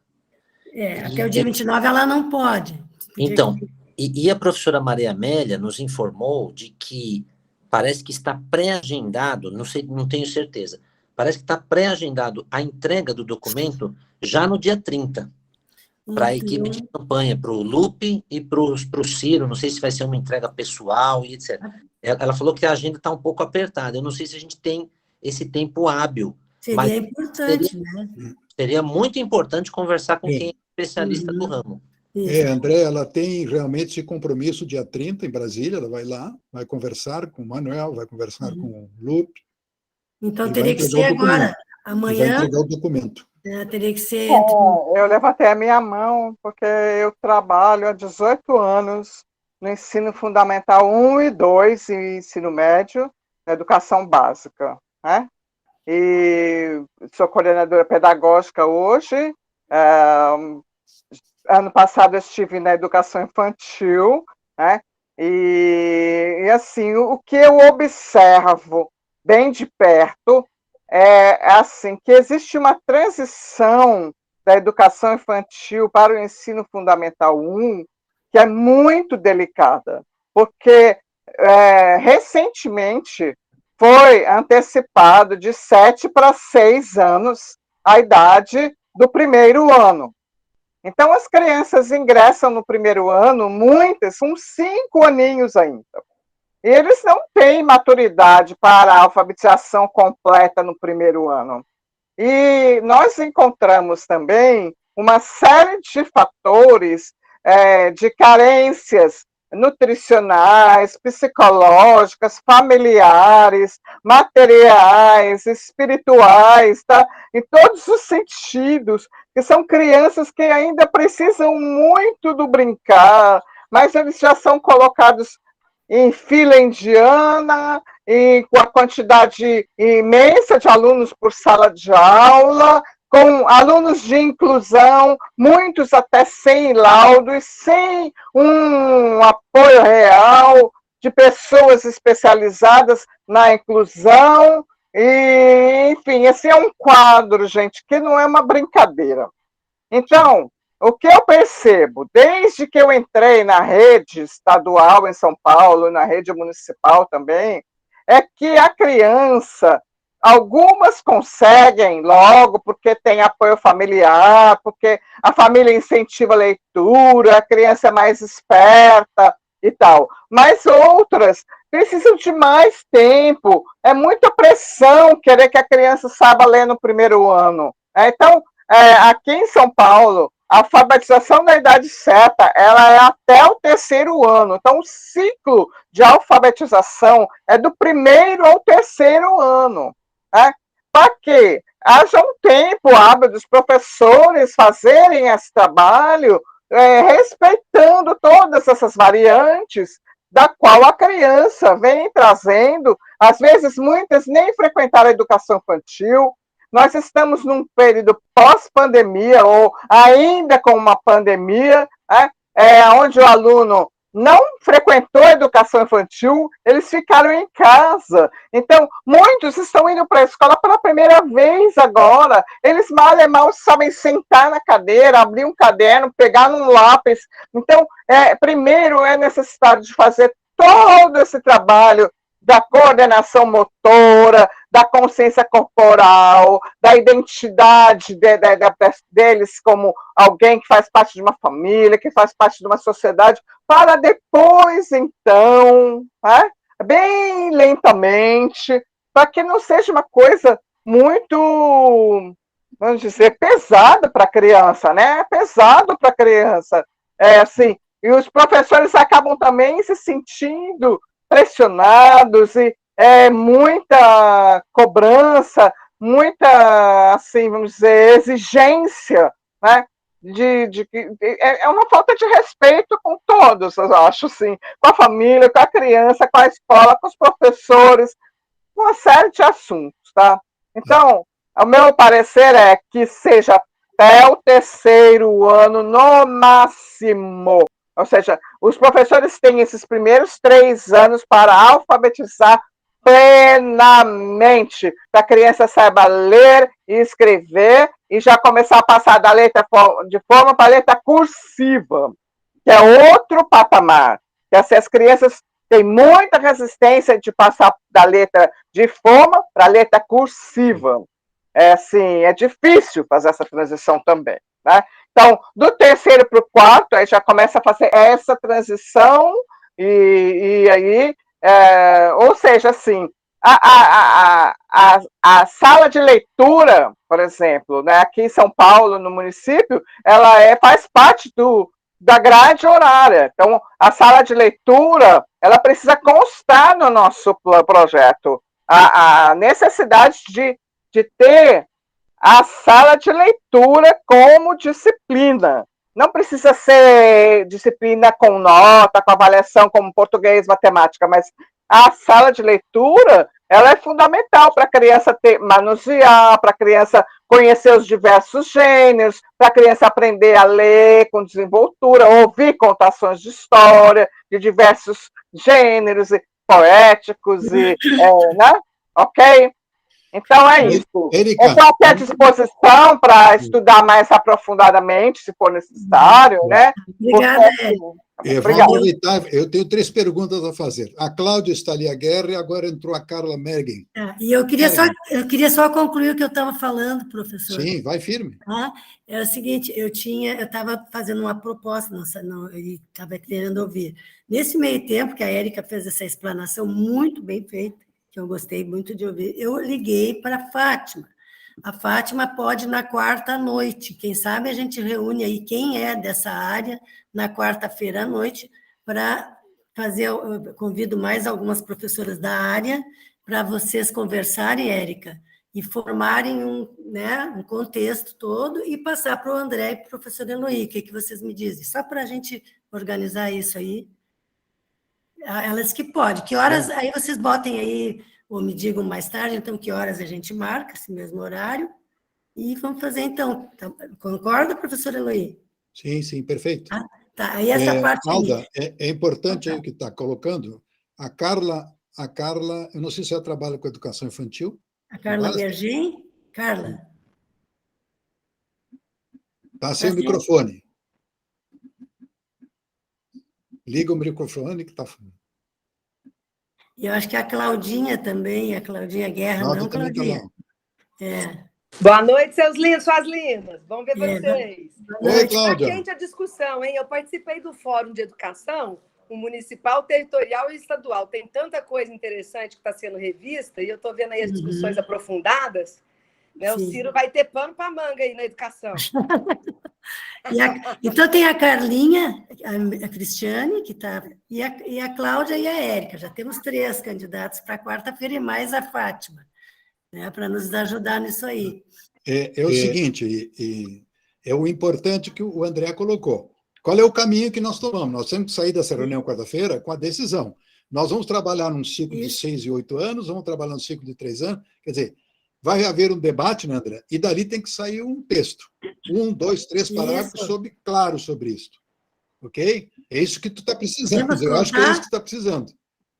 Até o dia 29 ela não pode. Então, e a professora Maria Amélia nos informou de que parece que está pré-agendado, não sei, não tenho certeza, parece que está pré-agendado a entrega do documento já no dia 30, para a equipe de campanha, para o Lupe e para o Ciro, não sei se vai ser uma entrega pessoal e etc. Ela falou que a agenda está um pouco apertada, eu não sei se a gente tem esse tempo hábil. Seria importante, né? Seria muito importante conversar com quem é especialista do ramo. André, ela tem realmente esse compromisso dia 30 em Brasília, ela vai lá, vai conversar com o Manuel, vai conversar com o Lupe. Então teria que ser agora, amanhã. Vai entregar o documento. Teria que ser. Eu levantei a minha mão porque eu trabalho há 18 anos no ensino fundamental 1 e 2 e ensino médio, na educação básica, né? E sou coordenadora pedagógica hoje. Ano passado eu estive na educação infantil, né? E assim, o que eu observo bem de perto é assim, que existe uma transição da educação infantil para o ensino fundamental 1 que é muito delicada, porque recentemente foi antecipado de 7 para 6 anos a idade do primeiro ano. Então, as crianças ingressam no primeiro ano, muitas, com 5 aninhos ainda. E eles não têm maturidade para a alfabetização completa no primeiro ano. E nós encontramos também uma série de fatores de carências nutricionais, psicológicas, familiares, materiais, espirituais, tá? Em todos os sentidos, que são crianças que ainda precisam muito do brincar, mas eles já são colocados em fila indiana, e com a quantidade imensa de alunos por sala de aula, com alunos de inclusão, muitos até sem laudo e sem um apoio real de pessoas especializadas na inclusão. E, enfim, esse é um quadro, gente, que não é uma brincadeira. Então, o que eu percebo, desde que eu entrei na rede estadual em São Paulo, na rede municipal também, é que a criança, algumas conseguem logo, porque tem apoio familiar, porque a família incentiva a leitura, a criança é mais esperta e tal. Mas outras precisam de mais tempo, é muita pressão querer que a criança saiba ler no primeiro ano. Então, aqui em São Paulo, a alfabetização da idade certa, ela é até o 3º ano. Então, o ciclo de alfabetização é do 1º ao 3º ano. Né? Para que haja um tempo hábil dos professores fazerem esse trabalho, respeitando todas essas variantes, da qual a criança vem trazendo, às vezes muitas nem frequentaram a educação infantil. Nós estamos num período pós-pandemia, ou ainda com uma pandemia, onde o aluno não frequentou a educação infantil, eles ficaram em casa. Então, muitos estão indo para a escola pela primeira vez agora. Eles mal e mal sabem sentar na cadeira, abrir um caderno, pegar um lápis. Então, primeiro é necessário de fazer todo esse trabalho da coordenação motora, da consciência corporal, da identidade deles como alguém que faz parte de uma família, que faz parte de uma sociedade, para depois, então, bem lentamente, para que não seja uma coisa muito, vamos dizer, pesada para a criança, né? É pesado para a criança. Assim, e os professores acabam também se sentindo pressionados e muita cobrança, muita, assim, vamos dizer, exigência, né? É uma falta de respeito com todos, eu acho, assim, com a família, com a criança, com a escola, com os professores, uma série de assuntos, tá? Então, o meu parecer é que seja até o 3º ano, no máximo, Ou seja, os professores têm esses primeiros 3 anos para alfabetizar plenamente, para a criança saiba ler e escrever e já começar a passar da letra de forma para a letra cursiva, que é outro patamar. Que assim, as crianças têm muita resistência de passar da letra de forma para a letra cursiva. Assim, é difícil fazer essa transição também, né? Então, do 3º para o 4º, aí já começa a fazer essa transição e aí, ou seja, assim, a sala de leitura, por exemplo, né, aqui em São Paulo, no município, ela faz parte da grade horária. Então, a sala de leitura, ela precisa constar no nosso projeto. A necessidade de ter a sala de leitura como disciplina. Não precisa ser disciplina com nota, com avaliação como português, matemática, mas a sala de leitura, ela é fundamental para a criança manusear, para a criança conhecer os diversos gêneros, para a criança aprender a ler com desenvoltura, ouvir contações de história de diversos gêneros poéticos, né? Ok? Então, é isso. Erika, eu estou aqui à disposição para estudar mais aprofundadamente, se for necessário, né? Obrigada, Vou aproveitar, eu tenho 3 perguntas a fazer. A Cláudia está ali, a Guerra, e agora entrou a Carla Mergen. E eu queria só concluir o que eu estava falando, professor. Sim, vai firme. É o seguinte, eu estava fazendo uma proposta, e estava querendo ouvir. Nesse meio tempo que a Érica fez essa explanação muito bem feita, que eu gostei muito de ouvir, eu liguei para a Fátima. A Fátima pode na 4ª à noite. Quem sabe a gente reúne aí quem é dessa área na 4ª à noite para fazer. Eu convido mais algumas professoras da área para vocês conversarem, Érica, e formarem um contexto todo e passar para o André e para o professor Eloy. O que vocês me dizem? Só para a gente organizar isso aí. Elas que pode. Que horas, aí vocês botem aí, ou me digam mais tarde, então, que horas a gente marca, esse mesmo horário, e vamos fazer, então. Concorda, professor Eloy? Sim, perfeito. Tá, aí essa parte... Alda, é importante aí o que está colocando. A Carla, eu não sei se ela trabalha com educação infantil. A Carla Bergin? Carla? Está sem o microfone. Liga o microfone que está... E eu acho que a Claudinha também, a Claudinha Guerra, não, Claudinha? Boa noite, seus lindos, suas lindas. Vamos ver vocês. Oi, Cláudia. Está quente a discussão, hein? Eu participei do Fórum de Educação, o municipal, territorial e estadual. Tem tanta coisa interessante que está sendo revista, e eu estou vendo aí as discussões aprofundadas. Né? O Ciro vai ter pano para manga aí na educação. Então, tem a Carlinha, a Cristiane, que está, e a Cláudia e a Érica. Já temos 3 candidatos para 4ª e mais a Fátima, né, para nos ajudar nisso aí. É o seguinte, é o importante que o André colocou. Qual é o caminho que nós tomamos? Nós temos que sair dessa reunião 4ª-feira com a decisão. Nós vamos trabalhar num ciclo de 6 e 8 anos, vamos trabalhar num ciclo de 3 anos, quer dizer, vai haver um debate, né, André? E dali tem que sair um texto. 1, 2, 3 parágrafos claro sobre isso. Ok? É isso que tu está precisando. Eu acho que é isso que tu está precisando.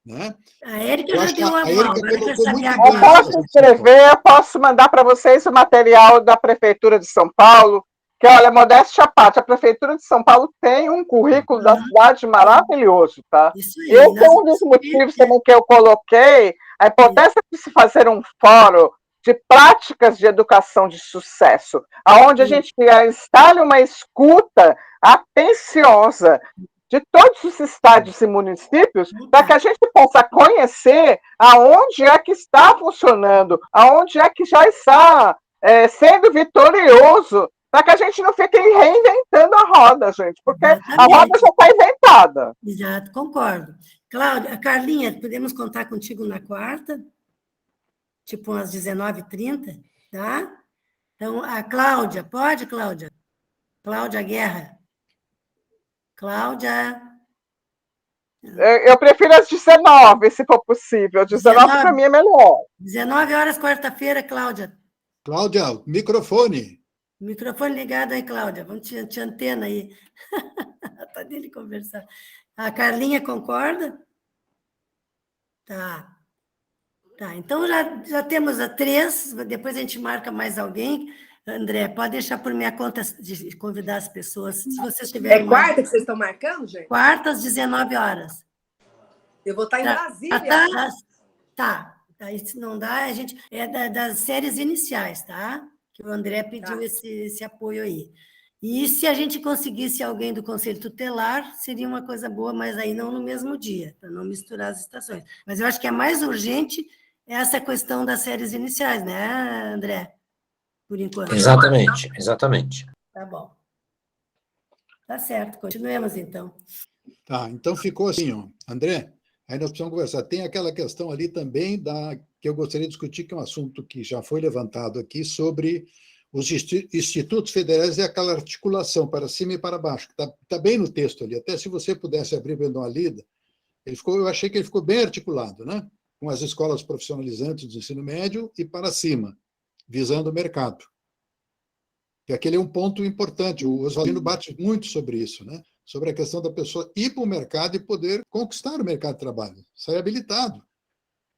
Né? A Érica já deu uma mão. Eu posso escrever, eu posso mandar para vocês o material da Prefeitura de São Paulo, que, olha, modéstia à parte, a Prefeitura de São Paulo tem um currículo da cidade maravilhoso, tá? Esse é um dos motivos também que eu coloquei, a importância de se fazer um fórum de práticas de educação de sucesso, aonde a gente instale uma escuta atenciosa de todos os estados e municípios, para que a gente possa conhecer aonde é que está funcionando, aonde é que já está sendo vitorioso, para que a gente não fique reinventando a roda, gente, porque a roda já está inventada. Exato, concordo. Cláudia, Carlinha, podemos contar contigo na 4ª? Tipo às 19h30, tá? Então, a Cláudia, pode, Cláudia? Cláudia Guerra. Cláudia... Eu prefiro às 19, se for possível. 19 para mim é melhor. 19 horas, 4ª-feira, Cláudia. Cláudia, microfone. Microfone ligado aí, Cláudia. Vamos te antena aí. falta dele conversar. A Carlinha concorda? Tá. Tá, então já temos a 3, depois a gente marca mais alguém. André, pode deixar por minha conta de convidar as pessoas, se vocês tiverem... É quarta que vocês estão marcando, gente? Quarta, às 19 horas. Eu vou estar em Brasília. Tá. Aí, se não dá, a gente... É das séries iniciais, tá? Que o André pediu esse apoio aí. E se a gente conseguisse alguém do Conselho Tutelar, seria uma coisa boa, mas aí não no mesmo dia, para não misturar as estações. Mas eu acho que é mais urgente essa questão das séries iniciais, né, André? Por enquanto. Exatamente. Tá bom. Tá certo, continuemos então. Tá, então ficou assim, ó. André, aí nós precisamos conversar. Tem aquela questão ali também que eu gostaria de discutir, que é um assunto que já foi levantado aqui, sobre os institutos federais e aquela articulação para cima e para baixo, que está bem no texto ali. Até se você pudesse abrir para dar uma lida, eu achei que ele ficou bem articulado, né? Com as escolas profissionalizantes do ensino médio e para cima, visando o mercado. E aquele é um ponto importante. O Oswaldino bate muito sobre isso, né? Sobre a questão da pessoa ir para o mercado e poder conquistar o mercado de trabalho, sair habilitado.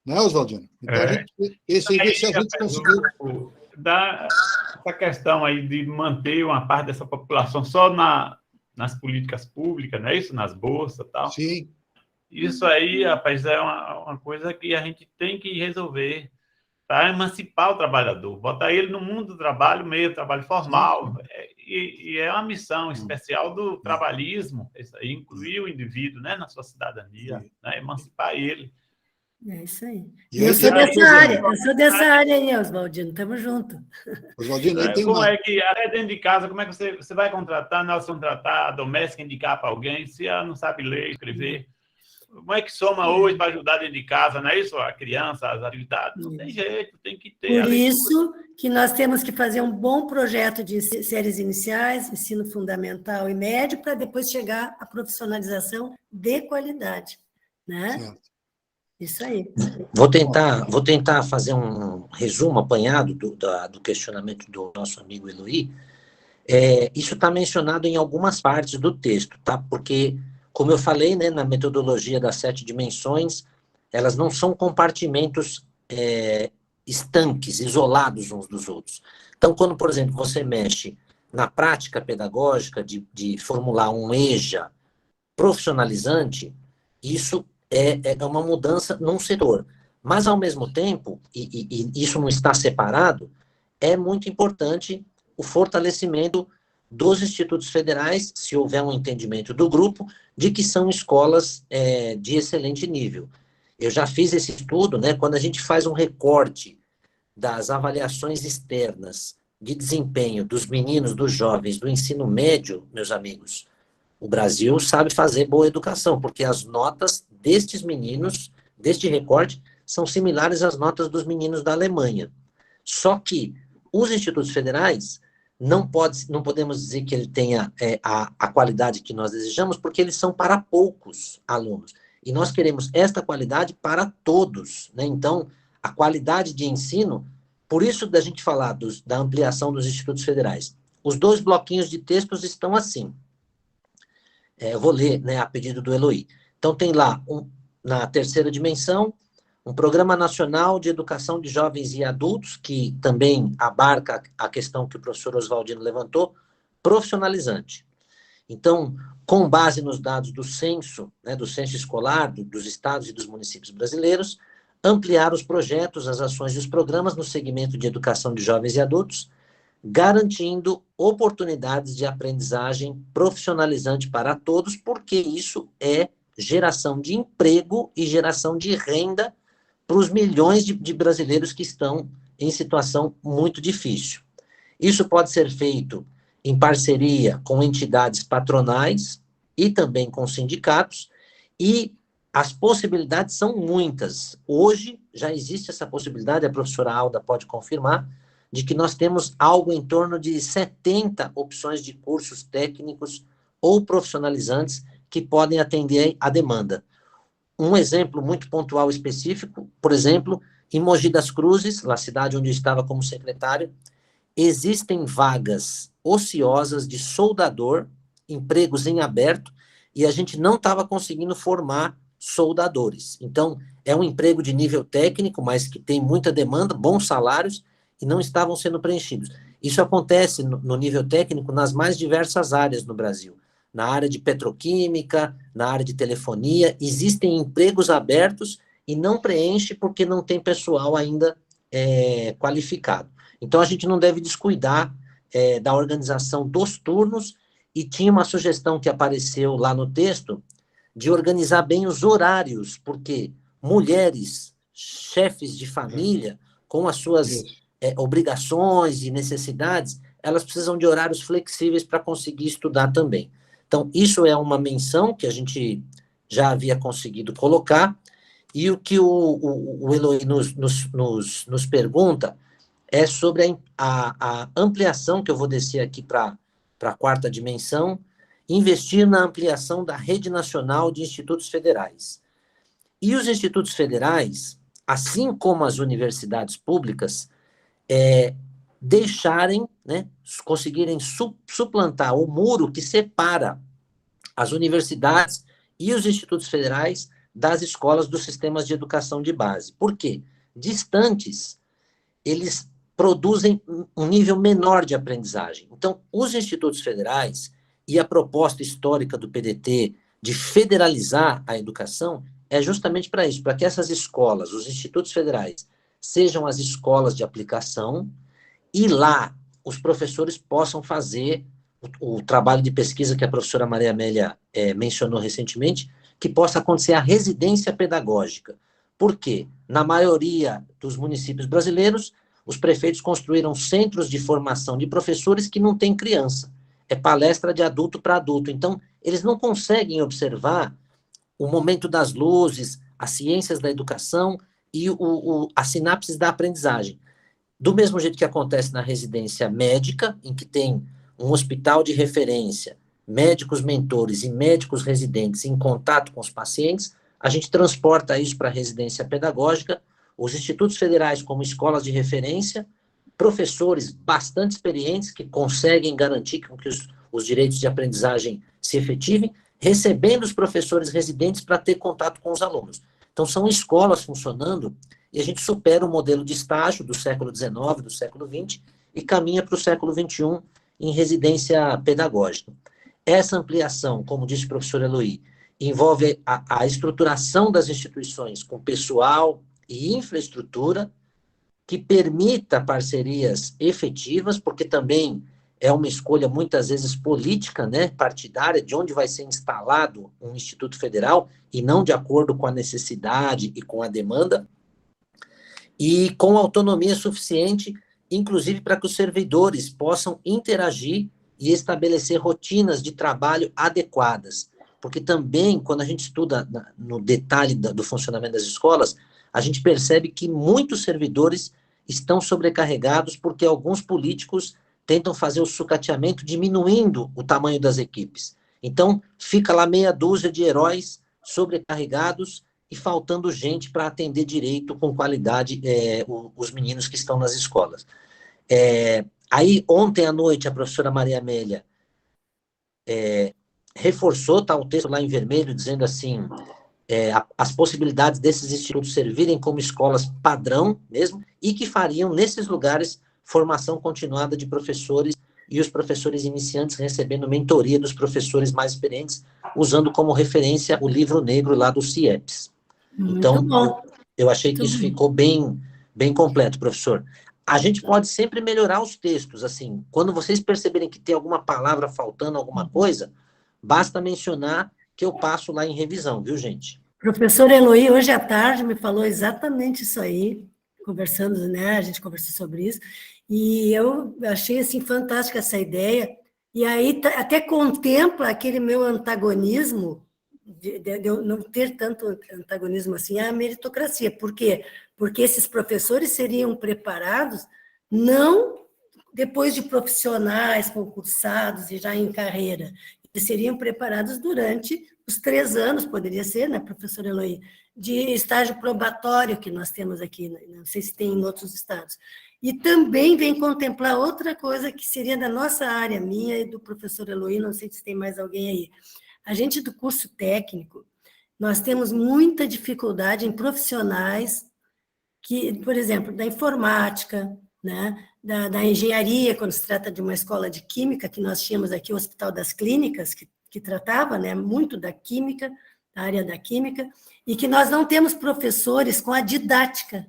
Não é, Oswaldino? Então, se a gente conseguir... Essa questão aí de manter uma parte dessa população só nas políticas públicas, não é isso? Nas bolsas e tal. Sim. Isso aí, rapaz, é uma coisa que a gente tem que resolver para emancipar o trabalhador, botar ele no mundo do trabalho, meio do trabalho formal. E é uma missão especial do trabalhismo, isso aí, incluir o indivíduo, né, na sua cidadania, né, emancipar ele. É isso aí. Eu sou dessa área aí, Oswaldino, estamos juntos. Oswaldino, aí tem como é que, até dentro de casa, como é que você vai contratar, não contratar a doméstica, indicar para alguém, se ela não sabe ler, escrever? Como é que soma hoje para ajudar dentro de casa, não é isso? A criança, as atividades? Não tem jeito, tem que ter. Por isso que nós temos que fazer um bom projeto de séries iniciais, ensino fundamental e médio, para depois chegar à profissionalização de qualidade, né? Certo. Isso aí. Vou tentar fazer um resumo apanhado do questionamento do nosso amigo Eloy. Isso está mencionado em algumas partes do texto, tá? Porque, como eu falei, né, na metodologia das 7 dimensões, elas não são compartimentos estanques, isolados uns dos outros. Então, quando, por exemplo, você mexe na prática pedagógica de formular um EJA profissionalizante, isso é uma mudança num setor. Mas, ao mesmo tempo, e isso não está separado, é muito importante o fortalecimento dos institutos federais, se houver um entendimento do grupo, de que são escolas de excelente nível. Eu já fiz esse estudo, né, quando a gente faz um recorte das avaliações externas de desempenho dos meninos, dos jovens, do ensino médio, meus amigos, o Brasil sabe fazer boa educação, porque as notas destes meninos, deste recorte, são similares às notas dos meninos da Alemanha. Só que os institutos federais não podemos dizer que ele tenha a qualidade que nós desejamos, porque eles são para poucos alunos. E nós queremos esta qualidade para todos, né? Então, a qualidade de ensino, por isso da gente falar da ampliação dos institutos federais. Os 2 bloquinhos de textos estão assim. Eu vou ler, né, a pedido do Eloy. Então, tem lá, na 3ª dimensão, um Programa Nacional de Educação de Jovens e Adultos, que também abarca a questão que o professor Oswaldino levantou, profissionalizante. Então, com base nos dados do censo, né, do censo escolar, dos estados e dos municípios brasileiros, ampliar os projetos, as ações e os programas no segmento de educação de jovens e adultos, garantindo oportunidades de aprendizagem profissionalizante para todos, porque isso é geração de emprego e geração de renda para os milhões de brasileiros que estão em situação muito difícil. Isso pode ser feito em parceria com entidades patronais e também com sindicatos, e as possibilidades são muitas. Hoje já existe essa possibilidade, a professora Alda pode confirmar, de que nós temos algo em torno de 70 opções de cursos técnicos ou profissionalizantes que podem atender à demanda. Um exemplo muito pontual específico, por exemplo, em Mogi das Cruzes, na cidade onde eu estava como secretário, existem vagas ociosas de soldador, empregos em aberto, e a gente não estava conseguindo formar soldadores. Então, é um emprego de nível técnico, mas que tem muita demanda, bons salários, e não estavam sendo preenchidos. Isso acontece no nível técnico nas mais diversas áreas no Brasil. Na área de petroquímica, na área de telefonia, existem empregos abertos e não preenche porque não tem pessoal ainda qualificado. Então, a gente não deve descuidar da organização dos turnos, e tinha uma sugestão que apareceu lá no texto de organizar bem os horários, porque mulheres, chefes de família, com as suas obrigações e necessidades, elas precisam de horários flexíveis para conseguir estudar também. Então, isso é uma menção que a gente já havia conseguido colocar, e o que o Eloy nos pergunta é sobre a ampliação, que eu vou descer aqui para a quarta dimensão, investir na ampliação da rede nacional de institutos federais. E os institutos federais, assim como as universidades públicas, deixarem, né, conseguirem suplantar o muro que separa as universidades e os institutos federais das escolas dos sistemas de educação de base. Por quê? Distantes, eles produzem um nível menor de aprendizagem. Então, os institutos federais e a proposta histórica do PDT de federalizar a educação é justamente para isso, para que essas escolas, os institutos federais, sejam as escolas de aplicação, e lá os professores possam fazer o trabalho de pesquisa que a professora Maria Amélia mencionou recentemente, que possa acontecer a residência pedagógica. Por quê? Na maioria dos municípios brasileiros, os prefeitos construíram centros de formação de professores que não têm criança. É palestra de adulto para adulto. Então, eles não conseguem observar o momento das luzes, as ciências da educação e as sinapses da aprendizagem. Do mesmo jeito que acontece na residência médica, em que tem um hospital de referência, médicos mentores e médicos residentes em contato com os pacientes, a gente transporta isso para a residência pedagógica, os institutos federais como escolas de referência, professores bastante experientes que conseguem garantir que os direitos de aprendizagem se efetivem, recebendo os professores residentes para ter contato com os alunos. Então, são escolas funcionando e a gente supera o modelo de estágio do século XIX, do século XX, e caminha para o século XXI em residência pedagógica. Essa ampliação, como disse o professor Eloy, envolve a estruturação das instituições com pessoal e infraestrutura que permita parcerias efetivas, porque também é uma escolha muitas vezes política, né, partidária, de onde vai ser instalado um instituto federal, e não de acordo com a necessidade e com a demanda, e com autonomia suficiente, inclusive para que os servidores possam interagir e estabelecer rotinas de trabalho adequadas. Porque também, quando a gente estuda no detalhe do funcionamento das escolas, a gente percebe que muitos servidores estão sobrecarregados porque alguns políticos tentam fazer o sucateamento diminuindo o tamanho das equipes. Então, fica lá meia dúzia de heróis sobrecarregados e faltando gente para atender direito, com qualidade, os meninos que estão nas escolas. Aí, ontem à noite, a professora Maria Amélia reforçou, está o texto lá em vermelho, dizendo assim, as possibilidades desses institutos servirem como escolas padrão mesmo, e que fariam, nesses lugares, formação continuada de professores, e os professores iniciantes recebendo mentoria dos professores mais experientes, usando como referência o livro negro lá do CIEPS. Então, eu achei que isso ficou bem completo, professor. A gente pode sempre melhorar os textos, assim, quando vocês perceberem que tem alguma palavra faltando, alguma coisa, basta mencionar que eu passo lá em revisão, viu, gente? Professor Eloy, hoje à tarde, me falou exatamente isso aí, conversando, né, a gente conversou sobre isso, e eu achei, assim, fantástica essa ideia, e aí até contempla aquele meu antagonismo, de eu não ter tanto antagonismo assim, à meritocracia. Por quê? Porque esses professores seriam preparados não depois de profissionais, concursados e já em carreira, eles seriam preparados durante os 3 anos, poderia ser, né, professor Eloy, de estágio probatório que nós temos aqui, não sei se tem em outros estados. E também vem contemplar outra coisa que seria da nossa área, minha e do professor Eloy, não sei se tem mais alguém aí, A gente do curso técnico, nós temos muita dificuldade em profissionais que, por exemplo, da informática, né, da engenharia, quando se trata de uma escola de química, que nós tínhamos aqui o Hospital das Clínicas, que tratava, né, muito da química, da área da química, e que nós não temos professores com a didática,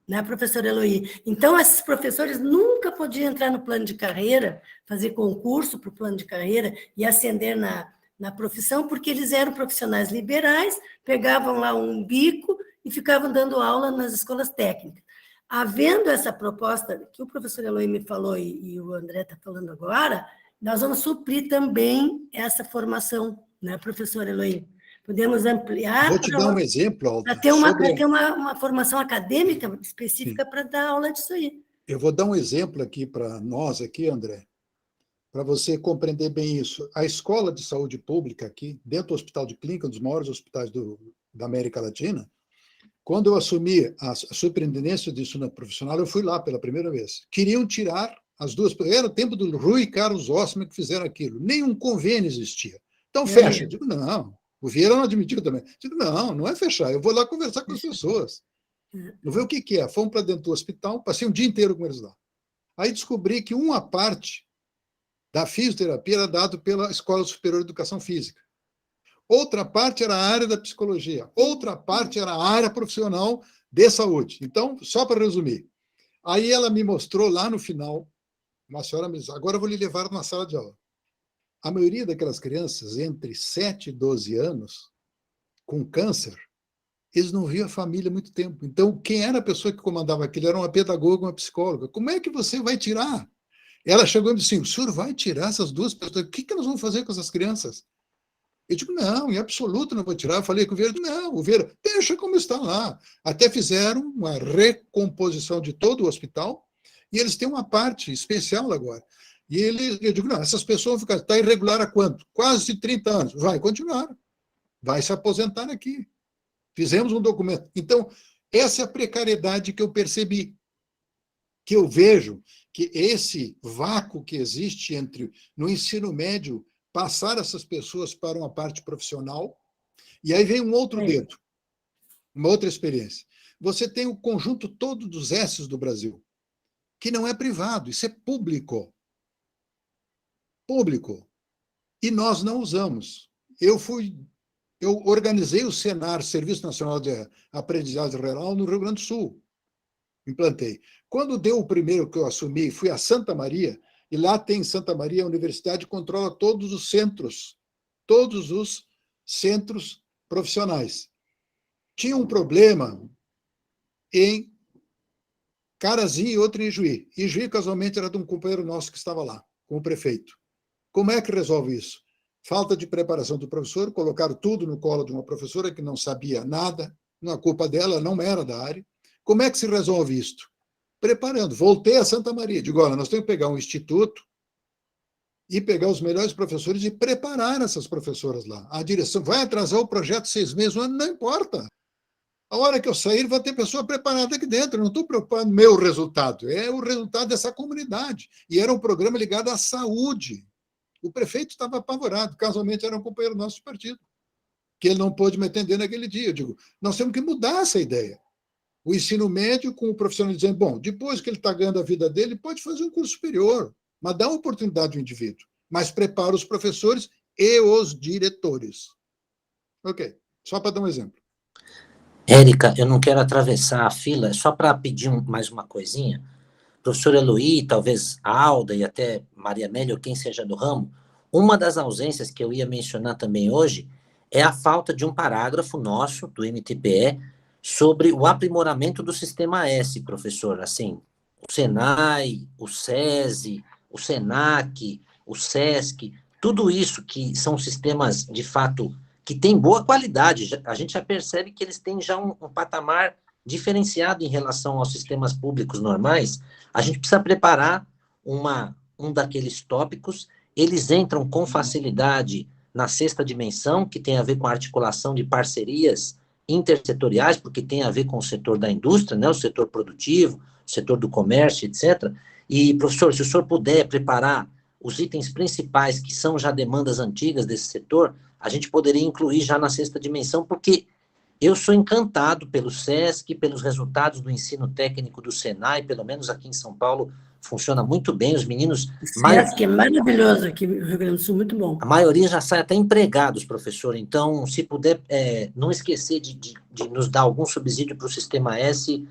né, professora Eloy? Então, esses professores nunca podiam entrar no plano de carreira, fazer concurso para o plano de carreira e ascender na profissão, porque eles eram profissionais liberais, pegavam lá um bico e ficavam dando aula nas escolas técnicas. Havendo essa proposta que o professor Eloy me falou e o André está falando agora, nós vamos suprir também essa formação, né, professor Eloy? Podemos ampliar. Vou te dar um exemplo, Alda. Para ter uma formação acadêmica específica para dar aula disso aí. Eu vou dar um exemplo aqui para nós, aqui, André, para você compreender bem isso. A Escola de Saúde Pública aqui, dentro do Hospital de Clínica, um dos maiores hospitais da América Latina, quando eu assumi a superintendência de ensino profissional, eu fui lá pela primeira vez. Queriam tirar as duas... Era o tempo do Rui e Carlos Ossman que fizeram aquilo. Nenhum convênio existia. Então, fecha. Eu digo, não. O Vieira não admitiu também. Eu digo, não é fechar. Eu vou lá conversar com as pessoas. Eu ver o que é. Fomos para dentro do hospital, passei um dia inteiro com eles lá. Aí descobri que uma parte da fisioterapia era dado pela Escola Superior de Educação Física. Outra parte era a área da psicologia. Outra parte era a área profissional de saúde. Então, só para resumir. Aí ela me mostrou lá no final, uma senhora me disse, agora eu vou lhe levar numa sala de aula. A maioria daquelas crianças, entre 7 e 12 anos, com câncer, eles não viam a família há muito tempo. Então, quem era a pessoa que comandava aquilo? Era uma pedagoga, uma psicóloga. Como é que você vai tirar? Ela chegou e disse assim, o senhor vai tirar essas duas pessoas? O que nós vamos fazer com essas crianças? Eu digo, não, em absoluto não vou tirar. Eu falei com o Vieira, não, o Vieira, deixa como está lá. Até fizeram uma recomposição de todo o hospital e eles têm uma parte especial agora. E eu digo, não, essas pessoas vão ficar, está irregular há quanto? Quase 30 anos. Vai continuar. Vai se aposentar aqui. Fizemos um documento. Então, essa é a precariedade que eu percebi, que eu vejo que esse vácuo que existe entre no ensino médio passar essas pessoas para uma parte profissional, e aí vem um outro dedo, uma outra experiência. Você tem o conjunto todo dos S's do Brasil, que não é privado, isso é público. Público. E nós não usamos. Eu organizei o SENAR, Serviço Nacional de Aprendizagem Rural, no Rio Grande do Sul. Implantei. Quando deu o primeiro que eu assumi, fui a Santa Maria, e lá tem em Santa Maria, a universidade controla todos os centros profissionais. Tinha um problema em Carazinho e outro em Ijuí. Ijuí, casualmente, era de um companheiro nosso que estava lá, com o prefeito. Como é que resolve isso? Falta de preparação do professor, colocaram tudo no colo de uma professora que não sabia nada, não é culpa dela, não era da área. Como é que se resolve isto? Preparando. Voltei a Santa Maria. Digo, olha, nós temos que pegar um instituto e pegar os melhores professores e preparar essas professoras lá. A direção vai atrasar o projeto 6 meses, não importa. A hora que eu sair, vai ter pessoa preparada aqui dentro. Eu não estou preocupado com o meu resultado, é o resultado dessa comunidade. E era um programa ligado à saúde. O prefeito estava apavorado, casualmente era um companheiro nosso de partido, que ele não pôde me atender naquele dia. Eu digo, nós temos que mudar essa ideia. O ensino médio com o profissional dizendo, bom, depois que ele está ganhando a vida dele, pode fazer um curso superior, mas dá uma oportunidade ao indivíduo, mas prepara os professores e os diretores. Ok, só para dar um exemplo. Érica, eu não quero atravessar a fila, só para pedir mais uma coisinha. Professor Eloy, talvez a Alda e até Maria Amélia, ou quem seja do ramo, uma das ausências que eu ia mencionar também hoje é a falta de um parágrafo nosso, do MTPE, sobre o aprimoramento do sistema S, professor. Assim, o SENAI, o SESI, o SENAC, o SESC, tudo isso que são sistemas, de fato, que têm boa qualidade. A gente já percebe que eles têm já um patamar diferenciado em relação aos sistemas públicos normais. A gente precisa preparar um daqueles tópicos. Eles entram com facilidade na 6ª dimensão, que tem a ver com a articulação de parcerias intersetoriais, porque tem a ver com o setor da indústria, né, o setor produtivo, o setor do comércio, etc. E, professor, se o senhor puder preparar os itens principais, que são já demandas antigas desse setor, a gente poderia incluir já na sexta dimensão, porque eu sou encantado pelo SESC, pelos resultados do ensino técnico do Senai, pelo menos aqui em São Paulo, funciona muito bem, os meninos... O SESC é maravilhoso aqui no Rio Grande do Sul, muito bom. A maioria já sai até empregados, professor, então, se puder não esquecer de nos dar algum subsídio para o Sistema S,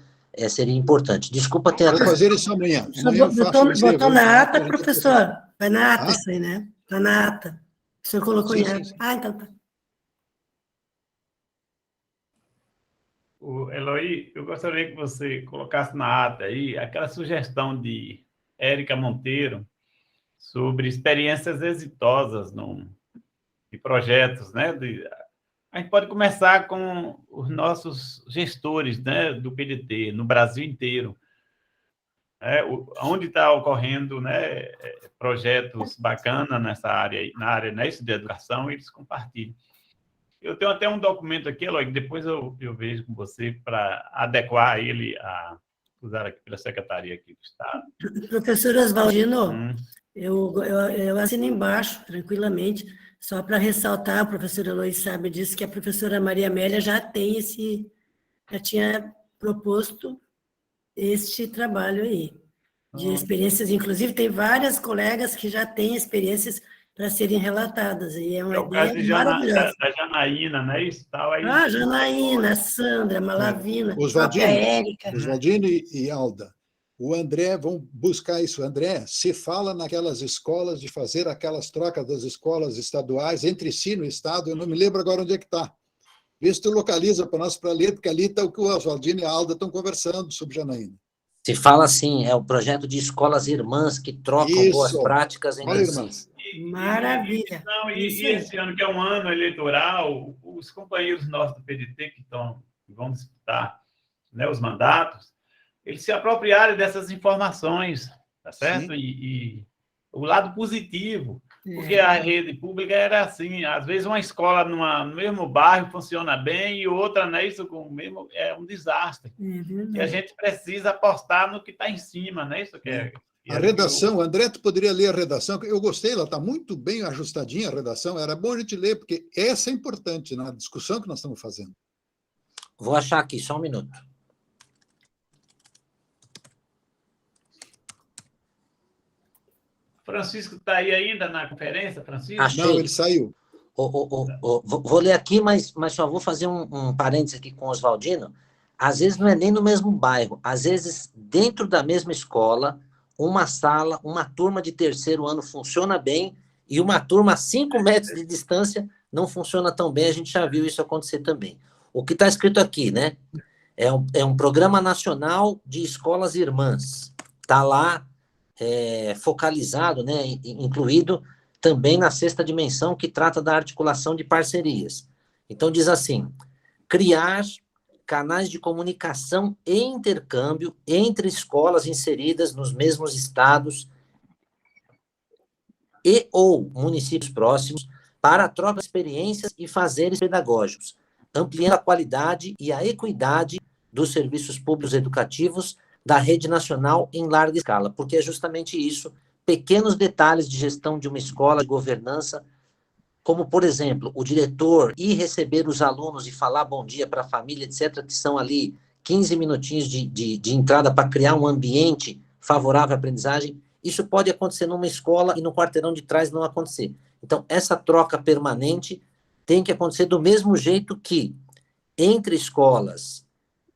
seria importante. Desculpa ter... Vou fazer isso amanhã. Botou na ata, professor? Vai na ata isso aí, né? Está na ata. O senhor colocou em ata. Ah, então tá. Eloy, eu gostaria que você colocasse na ata aí aquela sugestão de Érica Monteiro sobre experiências exitosas de projetos, né? A gente pode começar com os nossos gestores, né, do PDT, no Brasil inteiro. Onde está ocorrendo, né, projetos bacanas nessa área, na área, né, de educação, eles compartilham. Eu tenho até um documento aqui, Eloy, que depois eu vejo com você para adequar ele a usar aqui pela Secretaria aqui do Estado. Professor Oswaldino, eu assino embaixo, tranquilamente, só para ressaltar, o professor Eloy sabe disso, que a professora Maria Amélia já tinha proposto este trabalho aí, de experiências, inclusive tem várias colegas que já têm experiências para serem relatadas, e é uma ideia maravilhosa. Da Janaína, né? Isso, tal, aí. Janaína, a Sandra, a Malavina, a Érica. Oswaldino e Alda, o André, vão buscar isso. André, se fala naquelas escolas de fazer aquelas trocas das escolas estaduais entre si no estado, eu não me lembro agora onde é que está. Vê se tu localiza para nós para ler, porque ali está o que o Oswaldino e a Alda estão conversando sobre Janaína. Se fala assim, é o projeto de escolas irmãs que trocam boas práticas entre si. Maravilha. E esse ano, que é um ano eleitoral, os companheiros nossos do PDT que vão disputar, né, os mandatos, eles se apropriarem dessas informações, tá certo? E o lado positivo, porque a rede pública era assim, às vezes uma escola no mesmo bairro funciona bem e outra, né, isso é um desastre. E a gente precisa apostar no que está em cima, né? Isso que é... A redação, André, tu poderia ler a redação? Eu gostei, ela está muito bem ajustadinha, a redação. Era bom a gente ler, porque essa é importante na discussão que nós estamos fazendo. Vou achar aqui, só um minuto. Francisco está aí ainda na conferência, Francisco? Achei. Não, ele saiu. Vou ler aqui, mas só vou fazer um parênteses aqui com o Oswaldino. Às vezes não é nem no mesmo bairro, às vezes dentro da mesma escola, uma sala, uma turma de terceiro ano funciona bem e uma turma a 5 metros de distância não funciona tão bem. A gente já viu isso acontecer também. O que está escrito aqui, né? É um programa nacional de escolas irmãs. Está lá focalizado, né? Incluído também na sexta dimensão, que trata da articulação de parcerias. Então, diz assim, criar canais de comunicação e intercâmbio entre escolas inseridas nos mesmos estados e ou municípios próximos para a troca de experiências e fazeres pedagógicos, ampliando a qualidade e a equidade dos serviços públicos educativos da rede nacional em larga escala, porque é justamente isso, pequenos detalhes de gestão de uma escola, de governança, como, por exemplo, o diretor ir receber os alunos e falar bom dia para a família, etc., que são ali 15 minutinhos de entrada para criar um ambiente favorável à aprendizagem, isso pode acontecer numa escola e no quarteirão de trás não acontecer. Então, essa troca permanente tem que acontecer do mesmo jeito que entre escolas,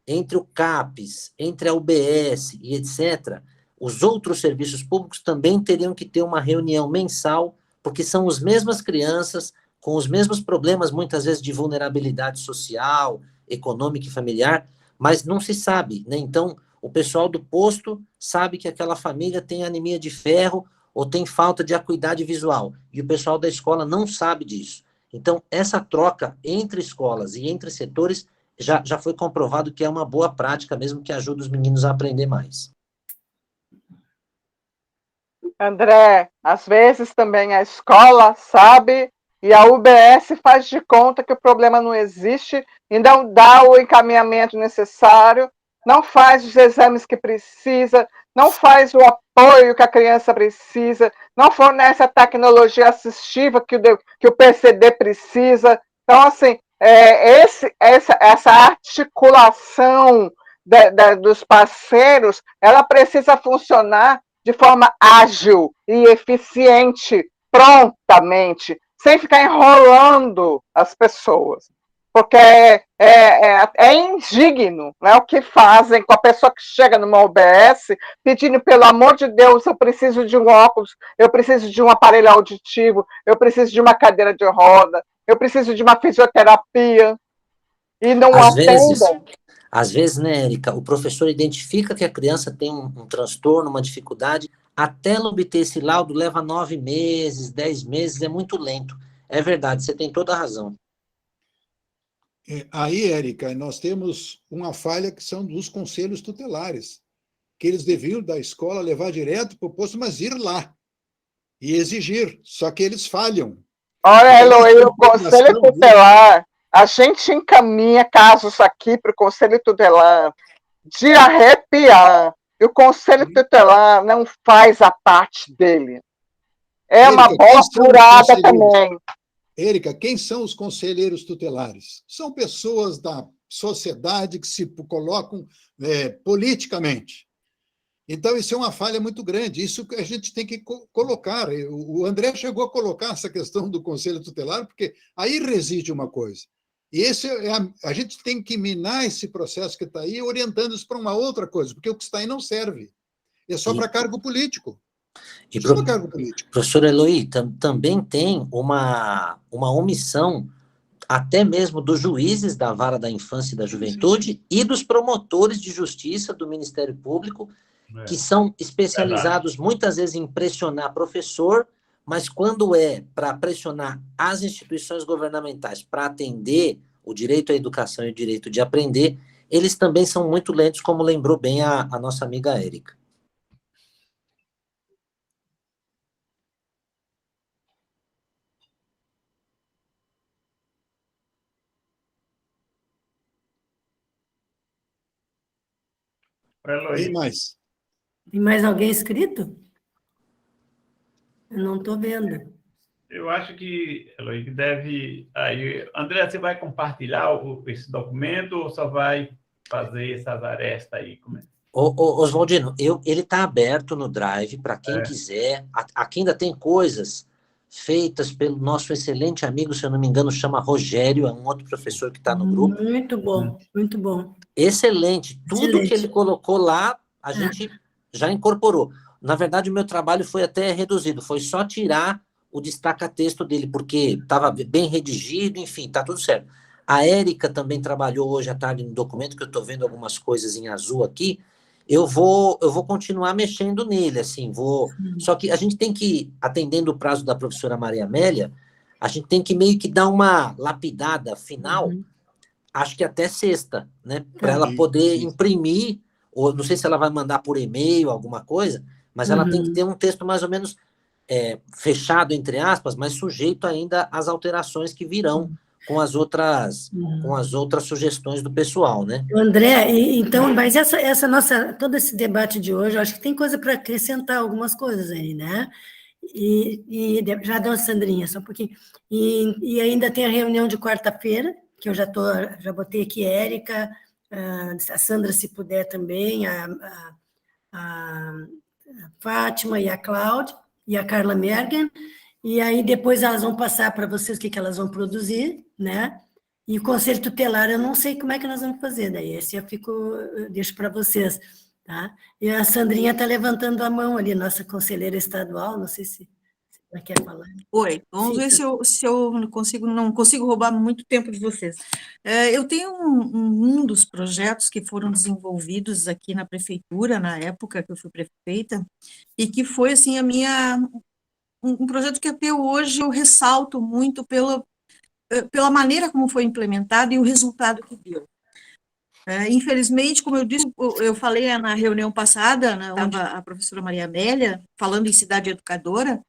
entre o CAPES, entre a UBS e etc., os outros serviços públicos também teriam que ter uma reunião mensal, porque são as mesmas crianças, com os mesmos problemas, muitas vezes, de vulnerabilidade social, econômica e familiar, mas não se sabe, né? Então, o pessoal do posto sabe que aquela família tem anemia de ferro ou tem falta de acuidade visual, e o pessoal da escola não sabe disso. Então, essa troca entre escolas e entre setores já foi comprovado que é uma boa prática, mesmo que ajude os meninos a aprender mais. André, às vezes também a escola sabe e a UBS faz de conta que o problema não existe e não dá o encaminhamento necessário, não faz os exames que precisa, não faz o apoio que a criança precisa, não fornece a tecnologia assistiva que o PCD precisa. Então, assim, essa articulação dos parceiros, ela precisa funcionar de forma ágil e eficiente, prontamente, sem ficar enrolando as pessoas. Porque é indigno, né, o que fazem com a pessoa que chega numa UBS pedindo, pelo amor de Deus, eu preciso de um óculos, eu preciso de um aparelho auditivo, eu preciso de uma cadeira de roda, eu preciso de uma fisioterapia, e não atendem. Às vezes, né, Érica, o professor identifica que a criança tem um transtorno, uma dificuldade, até ela obter esse laudo leva 9 meses, 10 meses, é muito lento. É verdade, você tem toda a razão. Aí, Érica, nós temos uma falha que são dos conselhos tutelares, que eles deviam, da escola, levar direto para o posto, mas ir lá e exigir, só que eles falham. Olha, Eloy, o conselho tutelar, a gente encaminha casos aqui para o conselho tutelar de arrepiar, e o conselho tutelar não faz a parte dele. É uma bola furada também. Érica, quem são os conselheiros tutelares? São pessoas da sociedade que se colocam politicamente. Então, isso é uma falha muito grande. Isso a gente tem que colocar. O André chegou a colocar essa questão do conselho tutelar, porque aí reside uma coisa. E a gente tem que minar esse processo que está aí, orientando isso para uma outra coisa, porque o que está aí não serve. É só para cargo político. E professor Eloy, também tem uma omissão até mesmo dos juízes da Vara da Infância e da Juventude e dos promotores de justiça do Ministério Público, que são especializados muitas vezes em pressionar professor, mas quando é para pressionar as instituições governamentais para atender o direito à educação e o direito de aprender, eles também são muito lentos, como lembrou bem a nossa amiga Érica. Tem mais? Tem mais alguém inscrito? Eu não estou vendo. Eu acho que, Eloy, que deve... Aí, André, você vai compartilhar esse documento ou só vai fazer essas arestas aí? Oswaldino, ele está aberto no Drive para quem quiser. Aqui ainda tem coisas feitas pelo nosso excelente amigo, se eu não me engano, chama Rogério, é um outro professor que está no grupo. Muito bom, muito bom. Excelente. Tudo que ele colocou lá, a gente já incorporou. Na verdade, o meu trabalho foi até reduzido, foi só tirar o destaca-texto dele, porque estava bem redigido, enfim, está tudo certo. A Érica também trabalhou hoje à tarde no documento, que eu estou vendo algumas coisas em azul aqui. Eu vou continuar mexendo nele, assim, Só que a gente tem que, atendendo o prazo da professora Maria Amélia, a gente tem que meio que dar uma lapidada final, acho que até sexta, né? Para ela poder imprimir, ou não sei se ela vai mandar por e-mail, alguma coisa, mas ela tem que ter um texto mais ou menos fechado, entre aspas, mas sujeito ainda às alterações que virão com as outras sugestões do pessoal, né? André, então, mas essa nossa, todo esse debate de hoje, eu acho que tem coisa para acrescentar algumas coisas aí, né? E já deu a Sandrinha, só um pouquinho. E ainda tem a reunião de quarta-feira, que eu já botei aqui a Érica, a Sandra, se puder também, a Fátima e a Cláudia, e a Carla Mergen, e aí depois elas vão passar para vocês o que elas vão produzir, né? E o conselho tutelar, eu não sei como é que nós vamos fazer, daí esse eu deixo para vocês, tá? E a Sandrinha está levantando a mão ali, nossa conselheira estadual, não sei se ela quer falar. Oi, vamos ver se eu não consigo roubar muito tempo de vocês. Eu tenho um dos projetos que foram desenvolvidos aqui na prefeitura, na época que eu fui prefeita, e que foi, assim, um projeto que até hoje eu ressalto muito pela maneira como foi implementado e o resultado que deu. Infelizmente, como eu disse, eu falei na reunião passada, né, onde a professora Maria Amélia, falando em cidade educadora,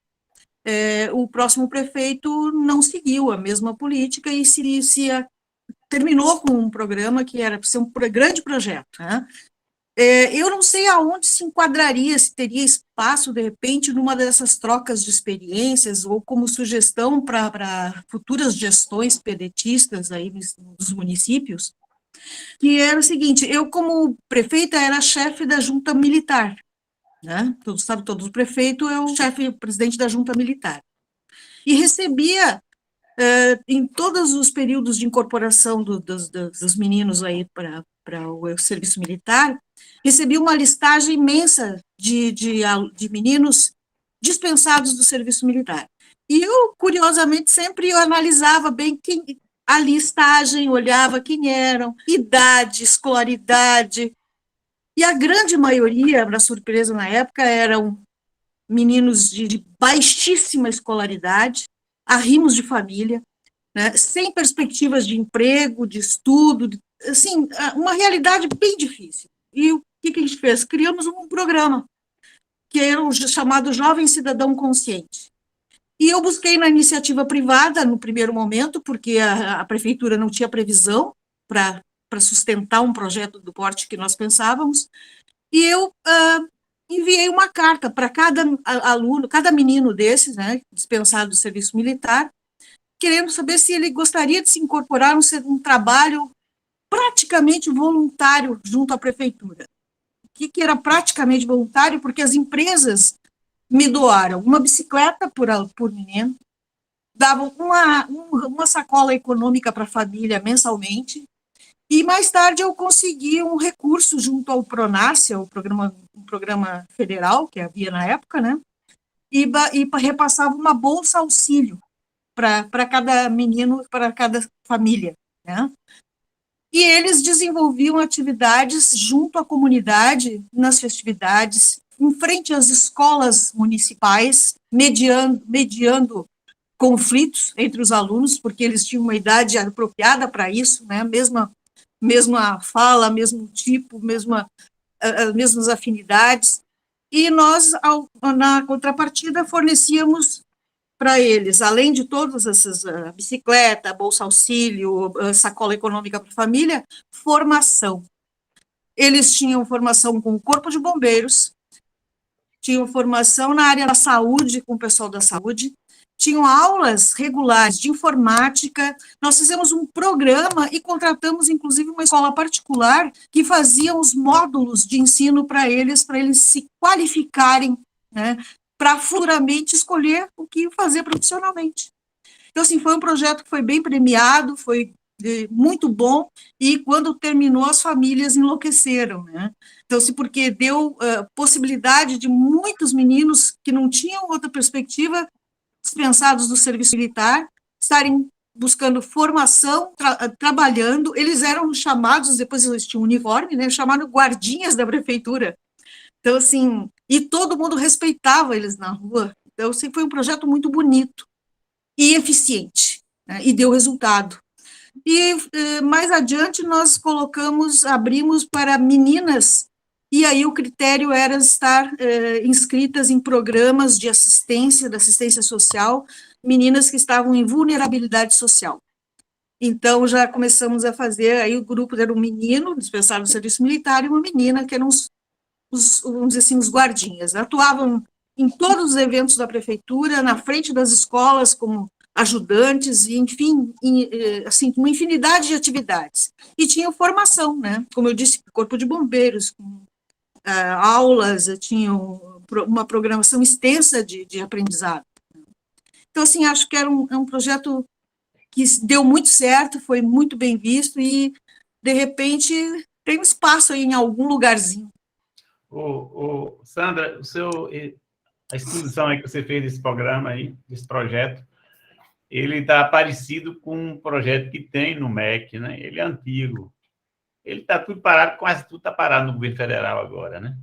o próximo prefeito não seguiu a mesma política e terminou com um programa que era para ser um grande projeto, né? Eu não sei aonde se enquadraria, se teria espaço, de repente, numa dessas trocas de experiências, ou como sugestão para futuras gestões pedetistas aí dos municípios, que era o seguinte: eu, como prefeita, era chefe da junta militar, né? Todos sabem, todo prefeito é o chefe, o presidente da junta militar. E recebia, em todos os períodos de incorporação dos meninos aí para o serviço militar, recebia uma listagem imensa de meninos dispensados do serviço militar. E eu, curiosamente, sempre analisava bem a listagem, olhava quem eram, idade, escolaridade, e a grande maioria, para surpresa na época, eram meninos de baixíssima escolaridade, arrimos de família, né, sem perspectivas de emprego, de estudo, assim, uma realidade bem difícil. E o que a gente fez? Criamos um programa, que era o chamado Jovem Cidadão Consciente. E eu busquei na iniciativa privada, no primeiro momento, porque a prefeitura não tinha previsão para sustentar um projeto do porte que nós pensávamos, e eu enviei uma carta para cada aluno, cada menino desses, né, dispensado do serviço militar, querendo saber se ele gostaria de se incorporar a um trabalho praticamente voluntário junto à prefeitura. O que era praticamente voluntário? Porque as empresas me doaram uma bicicleta por menino, davam uma sacola econômica para a família mensalmente, e mais tarde eu consegui um recurso junto ao Pronárcia, um programa federal que havia na época, né? E repassava uma bolsa auxílio para cada menino, para cada família, né? E eles desenvolviam atividades junto à comunidade, nas festividades, em frente às escolas municipais, mediando conflitos entre os alunos, porque eles tinham uma idade apropriada para isso, né? Mesma fala, mesmo tipo, mesmas afinidades, e nós, na contrapartida, fornecíamos para eles, além de todas essas, bicicleta, bolsa auxílio, sacola econômica para a família, formação. Eles tinham formação com o Corpo de Bombeiros, tinham formação na área da saúde, com o pessoal da saúde, tinham aulas regulares de informática. Nós fizemos um programa e contratamos, inclusive, uma escola particular que fazia os módulos de ensino para eles se qualificarem, né, para futuramente escolher o que fazer profissionalmente. Então, assim, foi um projeto que foi bem premiado, foi muito bom, e quando terminou, as famílias enlouqueceram, né? Então, assim, porque deu possibilidade de muitos meninos que não tinham outra perspectiva, dispensados do serviço militar, estarem buscando formação, trabalhando. Eles eram chamados, depois eles tinham um uniforme, né, chamados guardinhas da prefeitura. Então, assim, e todo mundo respeitava eles na rua. Então, assim, foi um projeto muito bonito e eficiente, né, e deu resultado. E mais adiante nós abrimos para meninas, e aí o critério era estar inscritas em programas de assistência, da assistência social, meninas que estavam em vulnerabilidade social. Então, já começamos a fazer, aí o grupo era um menino, dispensado do serviço militar, e uma menina, que eram vamos dizer assim, os guardinhas. Atuavam em todos os eventos da prefeitura, na frente das escolas, como ajudantes, e, enfim, assim, uma infinidade de atividades. E tinham formação, né? Como eu disse, Corpo de Bombeiros, com aulas, tinham uma programação extensa de aprendizado. Então, assim, acho que era um projeto que deu muito certo, foi muito bem visto, e, de repente, tem um espaço aí em algum lugarzinho. Sandra, a exposição aí que você fez desse programa aí, desse projeto, ele está parecido com um projeto que tem no MEC, né? Ele é antigo. Ele está tudo parado, quase tudo está parado no governo federal agora, né?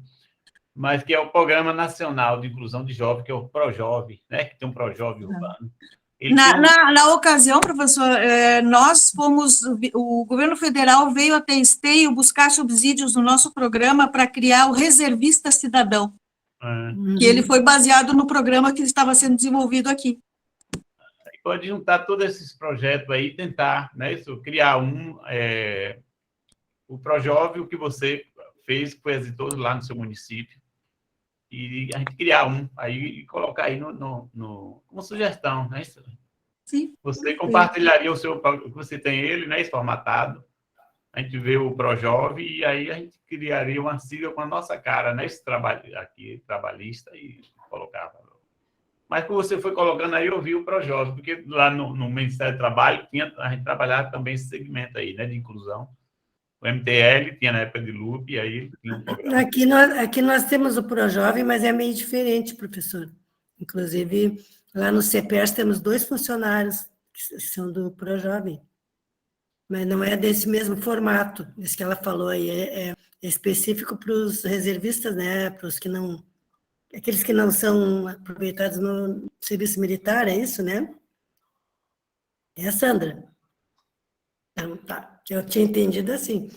Mas que é o Programa Nacional de Inclusão de Jovens, que é o ProJovem, né? Que tem um ProJovem urbano. Na ocasião, professor, o governo federal veio até Esteio buscar subsídios no nosso programa para criar o Reservista Cidadão, que ele foi baseado no programa que estava sendo desenvolvido aqui. Pode juntar todos esses projetos aí e tentar, né, criar o ProJovem, o que você fez, que foi exitoso lá no seu município, e a gente criar um, aí e colocar aí como sugestão, né? Sim. Você compartilharia o que você tem ele, né, formatado. A gente vê o Projove e aí a gente criaria uma sigla com a nossa cara, né, esse trabalho aqui, trabalhista, e colocava. Mas que você foi colocando aí, eu vi o Projove, porque lá no Ministério do Trabalho a gente trabalhava também esse segmento aí, né, de inclusão. O MTL tinha na época de Lupe, e aí tinha um programa. Aqui nós temos o Projovem, mas é meio diferente, professor. Inclusive, lá no CEPERS temos 2 funcionários que são do Projovem, mas não é desse mesmo formato, esse que ela falou aí, é específico para os reservistas, né, para os que não, aqueles que não são aproveitados no serviço militar, é isso, né? É a Sandra. Então, tá, eu tinha entendido assim.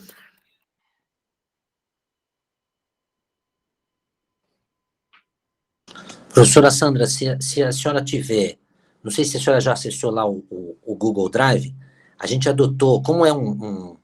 Professora Sandra, se a senhora tiver, não sei se a senhora já acessou lá o Google Drive, a gente adotou, como é um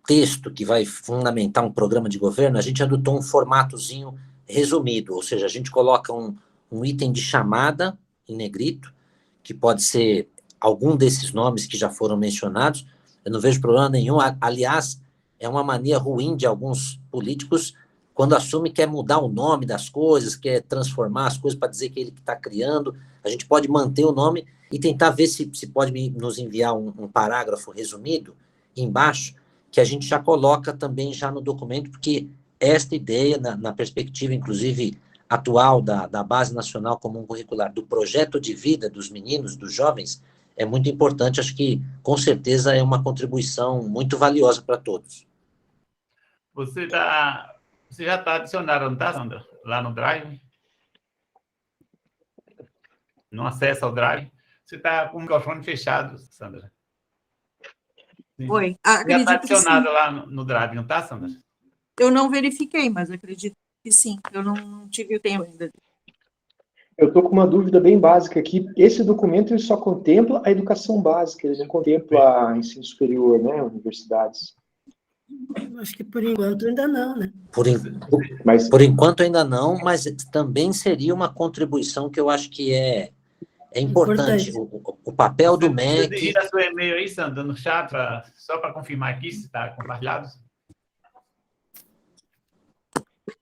texto que vai fundamentar um programa de governo, a gente adotou um formatozinho resumido, ou seja, a gente coloca um item de chamada em negrito, que pode ser algum desses nomes que já foram mencionados, eu não vejo problema nenhum, aliás, é uma mania ruim de alguns políticos quando assume que quer mudar o nome das coisas, quer transformar as coisas para dizer que ele que está criando. A gente pode manter o nome e tentar ver se pode nos enviar um parágrafo resumido embaixo, que a gente já coloca também já no documento, porque esta ideia, na perspectiva, inclusive, atual da Base Nacional Comum Curricular, do projeto de vida dos meninos, dos jovens, é muito importante. Acho que, com certeza, é uma contribuição muito valiosa para todos. Você já está adicionado, não está, Sandra? Lá no Drive? Não acessa o Drive? Você está com o microfone fechado, Sandra. Oi, já está acredito que sim. adicionado lá no Drive, não está, Sandra? Eu não verifiquei, mas acredito que sim. Eu não tive o tempo ainda. Eu estou com uma dúvida bem básica aqui. Esse documento ele só contempla a educação básica, ele não contempla ensino superior, né, universidades. Acho que por enquanto ainda não, né? Por enquanto ainda não, mas também seria uma contribuição que eu acho que é importante. O papel do MEC... Você digita seu e-mail aí, Sandra, no chat, só para confirmar aqui se está compartilhado.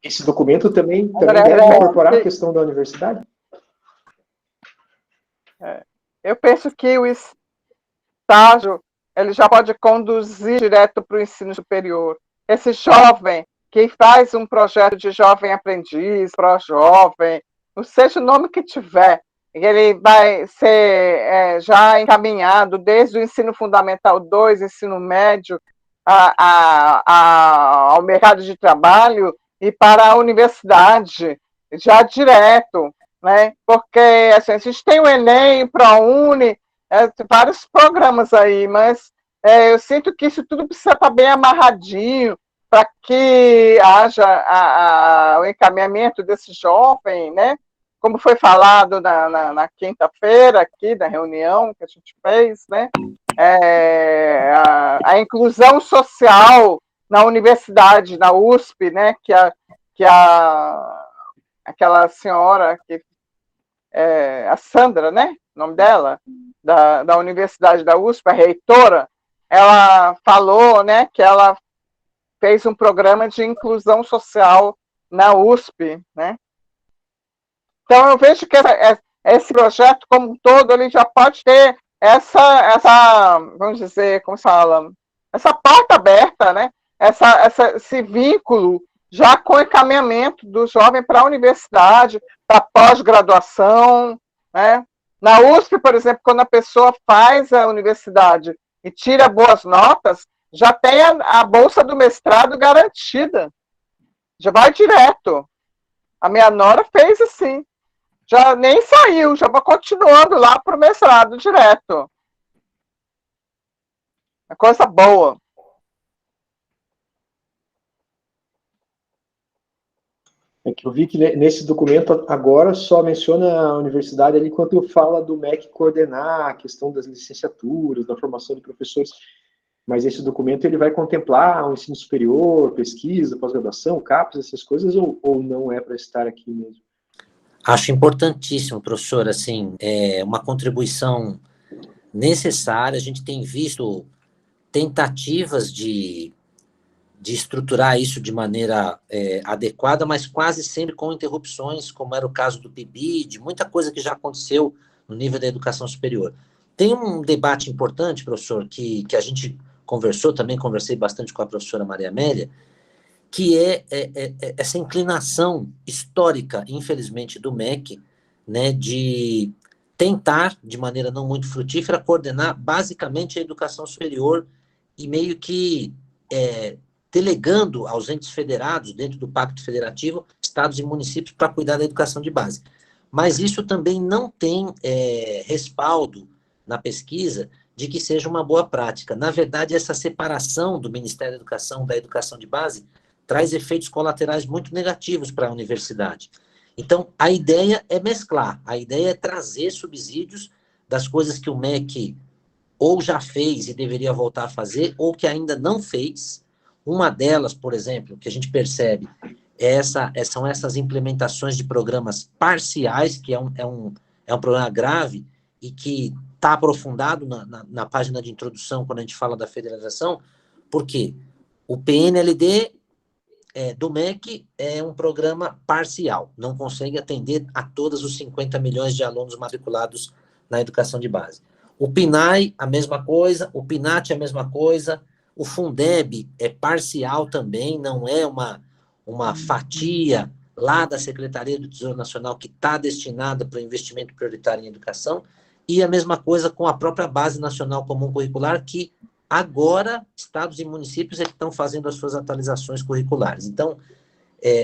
Esse documento também deve incorporar a questão da universidade? Eu penso que o estágio ele já pode conduzir direto para o ensino superior. Esse jovem que faz um projeto de jovem aprendiz, pró-jovem, não seja o nome que tiver, ele vai ser já encaminhado desde o ensino fundamental 2, ensino médio, ao mercado de trabalho e para a universidade, já direto, né? Porque assim, a gente tem o Enem, o ProUni, vários programas aí, mas eu sinto que isso tudo precisa estar bem amarradinho para que haja o encaminhamento desse jovem, né? Como foi falado na quinta-feira aqui, da reunião que a gente fez, né? A inclusão social na universidade, na USP, né? Que aquela senhora, a Sandra, né? O nome dela, da Universidade da USP, a reitora, ela falou, né? Que ela fez um programa de inclusão social na USP, né? Então, eu vejo que esse projeto, como um todo, ele já pode ter essa vamos dizer, como se fala, essa porta aberta, né? Esse vínculo já com o encaminhamento do jovem para a universidade, para pós-graduação, né? Na USP, por exemplo, quando a pessoa faz a universidade e tira boas notas, já tem a bolsa do mestrado garantida. Já vai direto. A minha nora fez assim. Já nem saiu, já vai continuando lá para o mestrado direto. É coisa boa. É que eu vi que nesse documento agora só menciona a universidade ali quando fala do MEC coordenar a questão das licenciaturas, da formação de professores. mas esse documento ele vai contemplar o ensino superior, pesquisa, pós-graduação, CAPES, essas coisas, ou não é para estar aqui mesmo? Acho importantíssimo, professor, assim, uma contribuição necessária. A gente tem visto tentativas de estruturar isso de maneira adequada, mas quase sempre com interrupções, como era o caso do PIBID, muita coisa que já aconteceu no nível da educação superior. Tem um debate importante, professor, que a gente conversou, também conversei bastante com a professora Maria Amélia, que é essa inclinação histórica, infelizmente, do MEC, né, de tentar, de maneira não muito frutífera, coordenar basicamente a educação superior e meio que delegando aos entes federados, dentro do Pacto Federativo, estados e municípios para cuidar da educação de base. Mas isso também não tem respaldo na pesquisa de que seja uma boa prática. Na verdade, essa separação do Ministério da Educação da educação de base traz efeitos colaterais muito negativos para a universidade. Então, a ideia é mesclar, a ideia é trazer subsídios das coisas que o MEC ou já fez e deveria voltar a fazer, ou que ainda não fez. Uma delas, por exemplo, que a gente percebe, são essas implementações de programas parciais, que é um problema grave e que está aprofundado na página de introdução, quando a gente fala da federalização, porque o PNLD do MEC é um programa parcial, não consegue atender a todos os 50 milhões de alunos matriculados na educação de base. O PNAE, a mesma coisa, o PNAT, a mesma coisa, o Fundeb é parcial também, não é uma fatia lá da Secretaria do Tesouro Nacional que está destinada para o investimento prioritário em educação, e a mesma coisa com a própria Base Nacional Comum Curricular, que agora estados e municípios estão fazendo as suas atualizações curriculares. Então,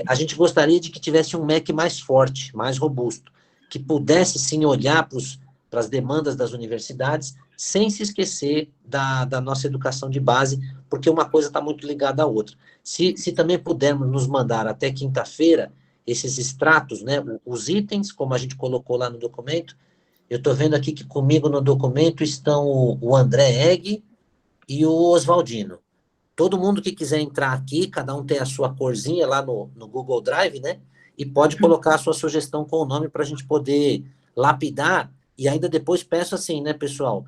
a gente gostaria de que tivesse um MEC mais forte, mais robusto, que pudesse, sim, olhar para as demandas das universidades, sem se esquecer da nossa educação de base, porque uma coisa está muito ligada à outra. Se também pudermos nos mandar até quinta-feira esses extratos, né, os itens, como a gente colocou lá no documento, eu estou vendo aqui que comigo no documento estão o André Egg e o Oswaldino. Todo mundo que quiser entrar aqui, cada um tem a sua corzinha lá no Google Drive, né? E pode colocar a sua sugestão com o nome para a gente poder lapidar. E ainda depois peço assim, né, pessoal?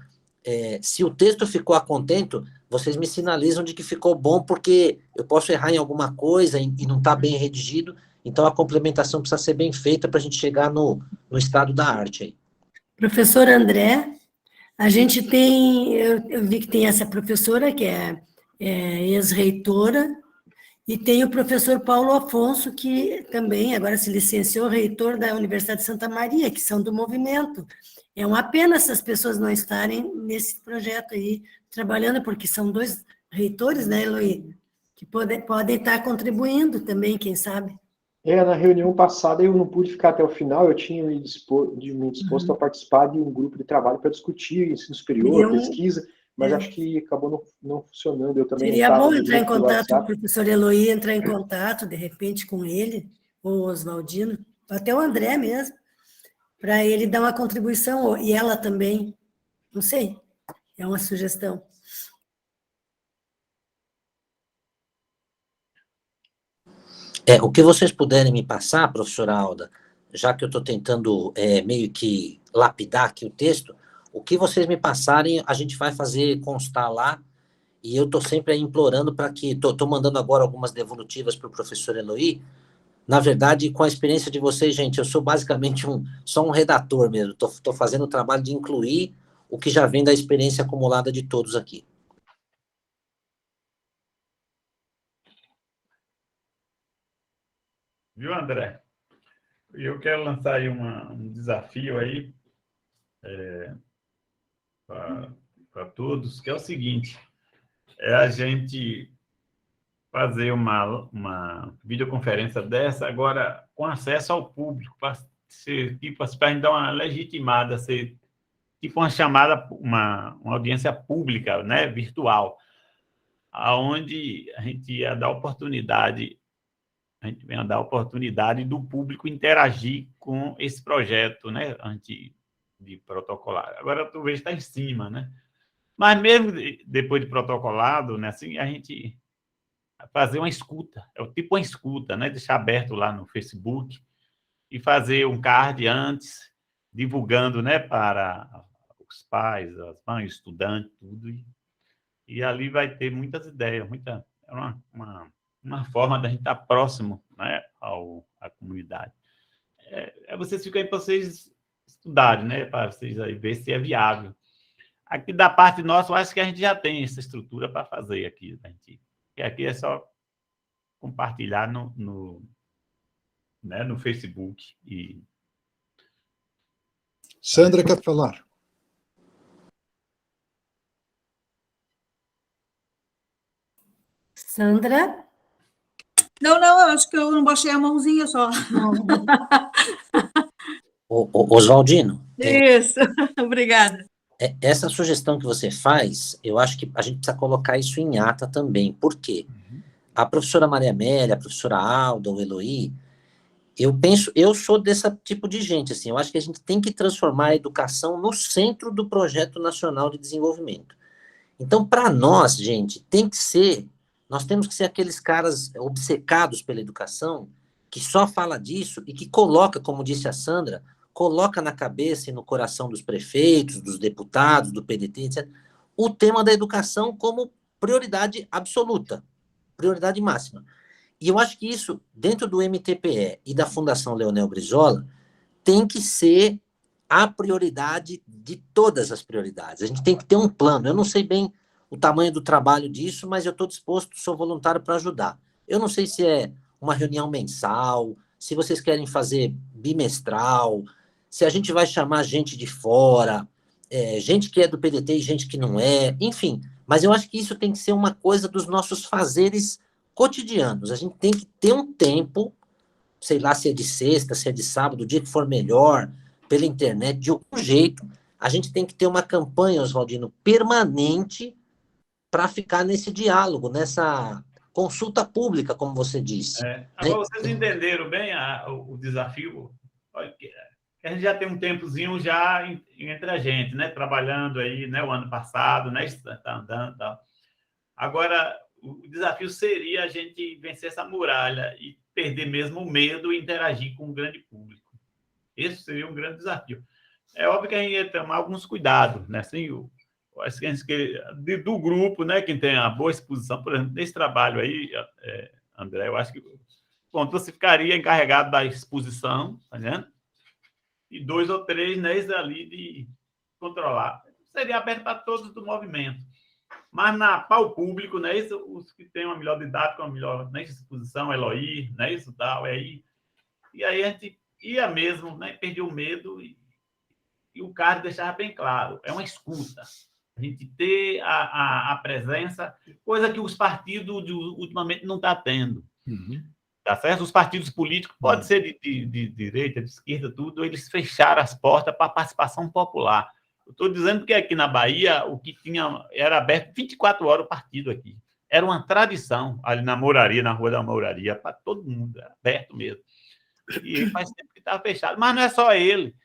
Se o texto ficou a contento, vocês me sinalizam de que ficou bom, porque eu posso errar em alguma coisa e não está bem redigido. Então a complementação precisa ser bem feita para a gente chegar no estado da arte aí. Professor André, a gente tem, eu vi que tem essa professora, que é ex-reitora, e tem o professor Paulo Afonso, que também agora se licenciou, reitor da Universidade de Santa Maria, que são do movimento. É uma pena essas pessoas não estarem nesse projeto aí, trabalhando, porque são dois reitores, né, Eloy, que podem estar contribuindo também, quem sabe. Na reunião passada eu não pude ficar até o final, eu tinha me disposto a participar de um grupo de trabalho para discutir ensino superior, pesquisa, mas acho que acabou não funcionando. Eu também Seria não bom entrar em contato com o WhatsApp. professor Eloy, entrar em contato, de repente, com ele, ou o Oswaldino, até o André mesmo, para ele dar uma contribuição, e ela também, não sei, é uma sugestão. O que vocês puderem me passar, professora Alda, já que eu estou tentando meio que lapidar aqui o texto, o que vocês me passarem, a gente vai fazer constar lá, e eu estou sempre aí implorando para que, estou mandando agora algumas devolutivas para o professor Eloy. Na verdade, com a experiência de vocês, gente, eu sou basicamente só um redator mesmo, estou fazendo o trabalho de incluir o que já vem da experiência acumulada de todos aqui. Viu, André? Eu quero lançar aí um desafio aí para todos, que é o seguinte: a gente fazer uma videoconferência dessa, agora com acesso ao público, para a gente dar uma legitimada, ser tipo uma chamada, uma audiência pública, né, virtual, aonde a gente ia dar oportunidade, do público interagir com esse projeto, né, antes de protocolar. Agora, tu vês, está em cima, né? Mas mesmo depois de protocolado, né, assim, a gente fazer uma escuta, é o tipo uma escuta, né, deixar aberto lá no Facebook e fazer um card antes, divulgando, né, para os pais, as mães, estudantes, tudo, e ali vai ter muitas ideias, é uma forma da gente estar próximo, né, à comunidade. Vocês ficam aí para vocês estudarem, né, para vocês aí ver se é viável. Aqui da parte nossa, eu acho que a gente já tem essa estrutura para fazer aqui, né? E aqui é só compartilhar né, no Facebook. Sandra quer falar. Sandra? Não, eu acho que eu não baixei a mãozinha só. Oswaldino, Isso, obrigada. essa sugestão que você faz, eu acho que a gente precisa colocar isso em ata também. Por quê? A professora Maria Amélia, a professora Alda, o Eloy, eu sou desse tipo de gente, assim, eu acho que a gente tem que transformar a educação no centro do projeto nacional de desenvolvimento. Então, para nós, gente, nós temos que ser aqueles caras obcecados pela educação, que só fala disso e que coloca, como disse a Sandra, coloca na cabeça e no coração dos prefeitos, dos deputados, do PDT, etc., o tema da educação como prioridade absoluta, prioridade máxima. E eu acho que isso, dentro do MTPE e da Fundação Leonel Brizola, tem que ser a prioridade de todas as prioridades. A gente tem que ter um plano. Eu não sei bem o tamanho do trabalho disso, mas eu estou disposto, sou voluntário para ajudar. Eu não sei se é uma reunião mensal, se vocês querem fazer bimestral, se a gente vai chamar gente de fora, gente que é do PDT e gente que não é, enfim. Mas eu acho que isso tem que ser uma coisa dos nossos fazeres cotidianos. A gente tem que ter um tempo, sei lá se é de sexta, se é de sábado, o dia que for melhor, pela internet, de algum jeito, a gente tem que ter uma campanha, Oswaldino, permanente para ficar nesse diálogo, nessa consulta pública, como você disse. Agora, vocês entenderam bem o desafio? A gente já tem um tempozinho já entre a gente, né? Trabalhando aí, né? O ano passado, né? Está andando, tá. Agora, o desafio seria a gente vencer essa muralha e perder mesmo o medo e interagir com o grande público. Esse seria um grande desafio. É óbvio que a gente ia tomar alguns cuidados, né? Assim, do grupo, né? Quem tem a boa exposição, por exemplo, nesse trabalho aí, André, eu acho que você ficaria encarregado da exposição, tá vendo? E 2 ou 3, né, ali de controlar. Seria aberto para todos do movimento. Mas para o público, né, os que têm uma melhor didática, uma melhor, né, exposição, Eloy, né, isso tal, aí. E aí a gente ia mesmo, né, perder o medo e o cara deixava bem claro, é uma escuta. A gente ter a presença, coisa que os partidos ultimamente não estão tendo. Tá certo? Os partidos políticos, pode ser de direita, de esquerda, tudo, eles fecharam as portas para a participação popular. Eu estou dizendo que aqui na Bahia, o que tinha era aberto 24 horas o partido aqui. Era uma tradição, ali na Mouraria, na Rua da Mouraria, para todo mundo, era aberto mesmo. E faz tempo que estava fechado. Mas não é só ele.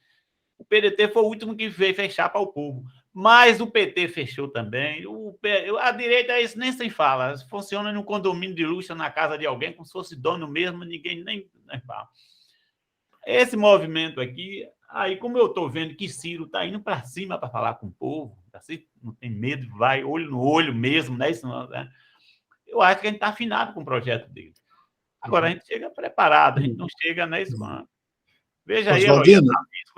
O PDT foi o último que veio fechar para o povo. Mas o PT fechou também. A direita, isso nem se fala. Funciona num condomínio de luxo na casa de alguém, como se fosse dono mesmo, ninguém nem fala. Esse movimento aqui, aí como eu estou vendo que Ciro está indo para cima para falar com o povo, assim, não tem medo, vai olho no olho mesmo, né? Isso não, né? Eu acho que a gente está afinado com o projeto dele. Agora, a gente chega preparado, a gente não chega, né? Isso, veja aí,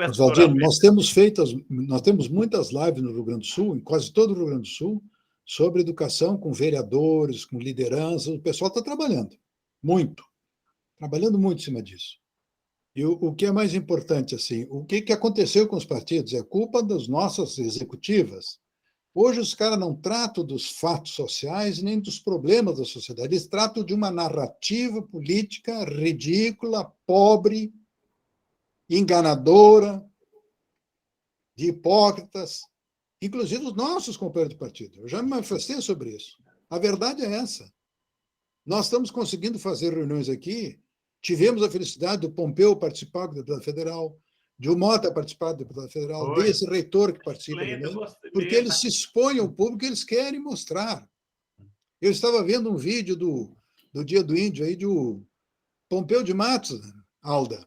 Oswaldino, nós temos muitas lives no Rio Grande do Sul, em quase todo o Rio Grande do Sul, sobre educação com vereadores, com lideranças. O pessoal está trabalhando muito em cima disso. E o que é mais importante, assim, o que aconteceu com os partidos é culpa das nossas executivas. Hoje os caras não tratam dos fatos sociais nem dos problemas da sociedade, eles tratam de uma narrativa política ridícula, pobre, enganadora, de hipócritas, inclusive os nossos companheiros de partido. Eu já me manifestei sobre isso. A verdade é essa. Nós estamos conseguindo fazer reuniões aqui, tivemos a felicidade do Pompeu participar da deputada federal, Dilma ter participado, deputado federal, Foi. desse reitor que participa Excelente, eu também, gostei porque mesmo. eles se expõem ao público que eles querem mostrar. Eu estava vendo um vídeo do Dia do Índio aí, do Pompeu de Matos, Alda.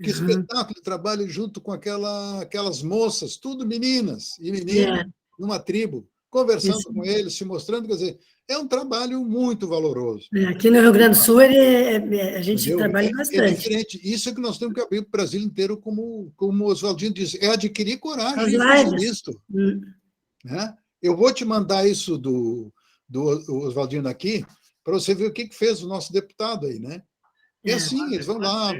Que espetáculo de trabalho junto com aquelas moças, tudo meninas e meninos, numa tribo, conversando com eles, se mostrando, quer dizer, é um trabalho muito valoroso. Aqui no Rio Grande do Sul, a gente Entendeu? trabalha É bastante. diferente. Isso é que nós temos que abrir para o Brasil inteiro, como o Oswaldinho disse, é adquirir coragem As e fazer lives. isso. Né? Eu vou te mandar isso do Oswaldino aqui, para você ver o que fez o nosso deputado aí, né? E assim, eles vão lá,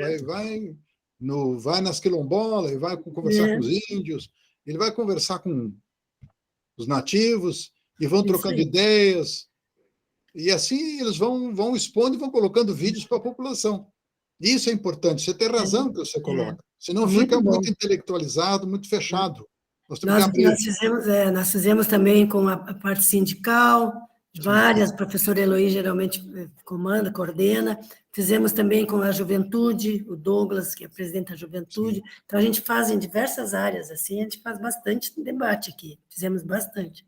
vai nas quilombolas, ele vai conversar com os índios, ele vai conversar com os nativos, e vão trocando ideias, e assim eles vão expondo e vão colocando vídeos para a população. Isso é importante, você tem razão que você coloca, senão fica muito intelectualizado, muito fechado. Nós temos que abrir. Nós fizemos também com a parte sindical, várias, a professora Eloy geralmente comanda, coordena, fizemos também com a juventude, o Douglas, que é presidente da juventude, então a gente faz em diversas áreas, assim, a gente faz bastante debate aqui, fizemos bastante.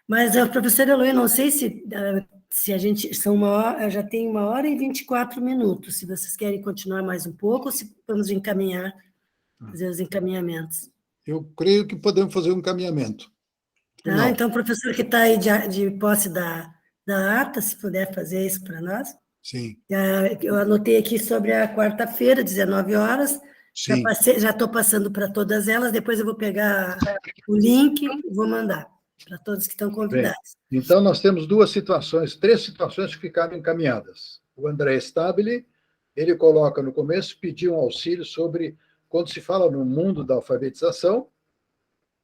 Mas a professora Eloy, não sei se a gente, já tem 1h24, se vocês querem continuar mais um pouco, ou se vamos fazer os encaminhamentos. Eu creio que podemos fazer um encaminhamento. Tá, então, o professor que está aí de posse da ata, se puder fazer isso para nós. Sim. Eu anotei aqui sobre a quarta-feira, 19 horas. Sim. Já estou passando para todas elas, depois eu vou pegar o link e vou mandar para todos que estão convidados. Bem, então, nós temos três situações que ficaram encaminhadas. O André Stabile, ele coloca no começo, pediu um auxílio sobre, quando se fala no mundo da alfabetização,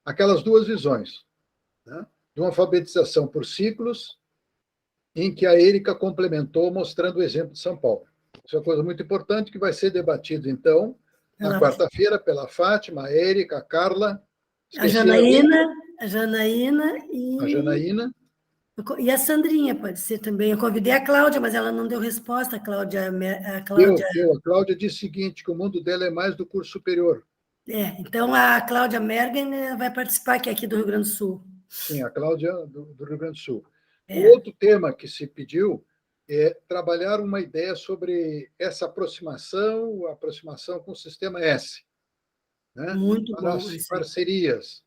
aquelas duas visões, né? De uma alfabetização por ciclos, em que a Érica complementou, mostrando o exemplo de São Paulo. Isso é uma coisa muito importante que vai ser debatido, então, na quarta-feira, pela Fátima, a Érica, a Carla, a Janaína e... A Janaína. E a Sandrinha pode ser também. Eu convidei a Cláudia, mas ela não deu resposta. A Cláudia disse o seguinte, que o mundo dela é mais do curso superior. Então a Cláudia Mergen vai participar, que é aqui do Rio Grande do Sul. Sim, a Cláudia do Rio Grande do Sul. O outro tema que se pediu é trabalhar uma ideia sobre essa aproximação com o Sistema S. Né? Muito para bom. As parcerias.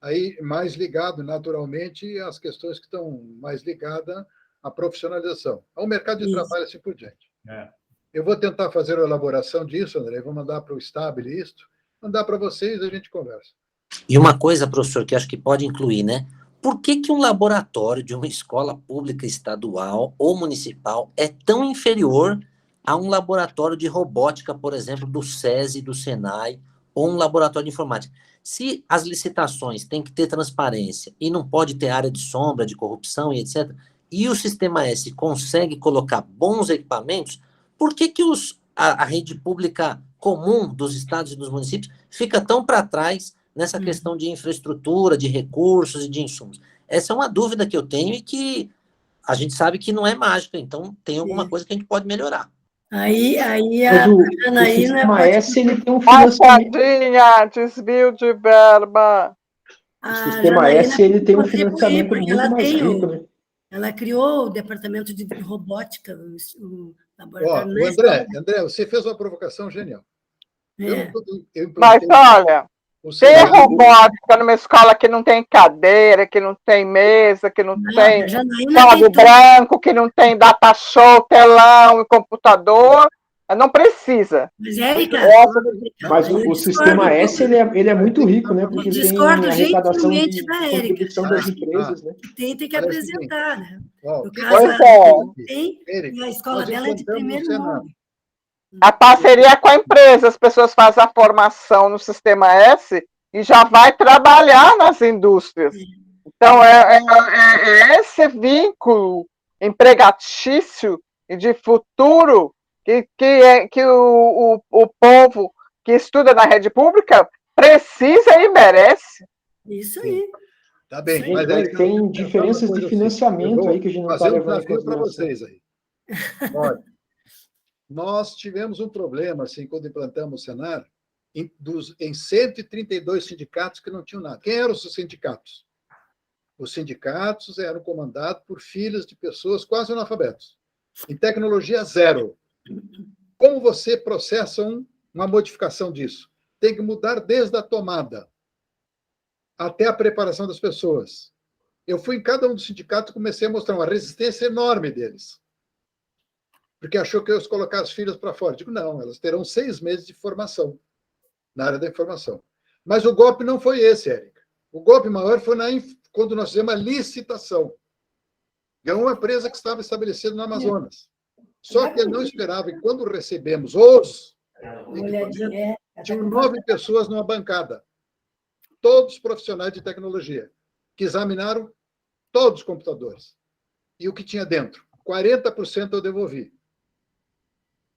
Aí, mais ligado, naturalmente, às questões que estão mais ligadas à profissionalização, ao mercado de trabalho, assim por diante. Eu vou tentar fazer a elaboração disso, André, vou mandar para o Stabile isto, mandar para vocês, a gente conversa. E uma coisa, professor, que acho que pode incluir, né? Por que um laboratório de uma escola pública estadual ou municipal é tão inferior a um laboratório de robótica, por exemplo, do SESI, do SENAI, ou um laboratório de informática? Se as licitações têm que ter transparência e não pode ter área de sombra, de corrupção e etc., e o Sistema S consegue colocar bons equipamentos, por que a rede pública comum dos estados e dos municípios fica tão para trás nessa questão de infraestrutura, de recursos e de insumos? Essa é uma dúvida que eu tenho e que a gente sabe que não é mágica, então tem alguma coisa que a gente pode melhorar. Aí a Janaína... O Sistema S, ele tem um financiamento... desvio de verba. O Sistema S, ele tem um financiamento muito mais rico, né? Ela criou o departamento de robótica, o laboratório. André, você fez uma provocação genial. Mas, olha, ter robótica numa escola que não tem cadeira, que não tem mesa, que não tem chave branco, que não tem data show, telão e computador, não precisa. Mas o Sistema S, ele é muito rico, né? Porque tem a arrecadação de contribuição das empresas, né? Tem que apresentar, né? No caso, e a escola dela é de primeiro mundo. A parceria com a empresa, as pessoas fazem a formação no Sistema S e já vai trabalhar nas indústrias. Então, é esse vínculo empregatício e de futuro que o povo que estuda na rede pública precisa e merece. Isso aí. Tá bem. Mas tem diferenças de financiamento aí que a gente não está levando em consideração. Para vocês aí. Olha, nós tivemos um problema, assim, quando implantamos o Senar, em 132 sindicatos que não tinham nada. Quem eram os sindicatos? Os sindicatos eram comandados por filhas de pessoas quase analfabetas. Em tecnologia, zero. Como você processa uma modificação disso? Tem que mudar desde a tomada até a preparação das pessoas. Eu fui em cada um dos sindicatos e comecei a mostrar uma resistência enorme deles. Porque achou que eu ia colocar as filhas para fora. Digo, não, elas terão 6 meses de formação na área da informação. Mas o golpe não foi esse, Érica. O golpe maior foi quando nós fizemos a licitação. Ganhou uma empresa que estava estabelecida no Amazonas. Só que ele não esperava, e quando recebemos tinham 9 pessoas numa bancada, todos profissionais de tecnologia, que examinaram todos os computadores. E o que tinha dentro? 40% eu devolvi.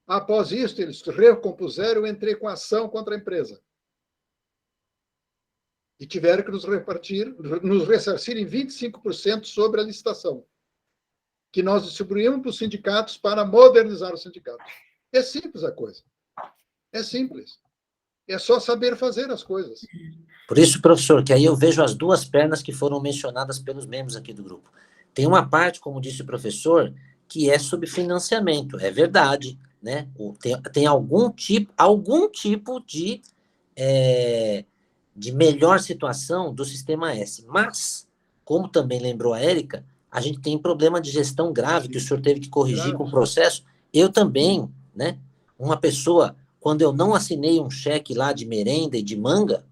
Após isso, eles recompuseram, eu entrei com ação contra a empresa. E tiveram que nos ressarcir em 25% sobre a licitação, que nós distribuímos para os sindicatos para modernizar os sindicatos. É simples a coisa. É simples. É só saber fazer as coisas. Por isso, professor, que aí eu vejo as duas pernas que foram mencionadas pelos membros aqui do grupo. Tem uma parte, como disse o professor, que é subfinanciamento. É verdade, né? Tem algum tipo de melhor situação do Sistema S. Mas, como também lembrou a Érica, a gente tem problema de gestão grave que o senhor teve que corrigir com o processo. Eu também, né? Uma pessoa, quando eu não assinei um cheque lá de merenda e de manga,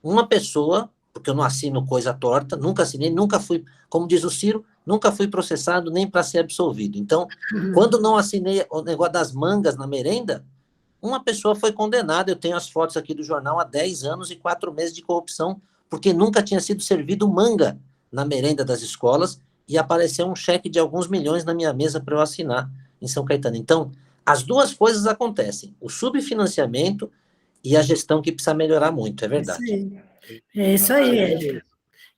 uma pessoa, porque eu não assino coisa torta, nunca assinei, nunca fui, como diz o Ciro, nunca fui processado nem para ser absolvido. Então, quando não assinei o negócio das mangas na merenda, uma pessoa foi condenada. Eu tenho as fotos aqui do jornal há 10 anos e 4 meses de corrupção, porque nunca tinha sido servido manga na merenda das escolas e apareceu um cheque de alguns milhões na minha mesa para eu assinar em São Caetano. Então, as duas coisas acontecem, o subfinanciamento e a gestão que precisa melhorar muito, é verdade. É isso aí, Érica.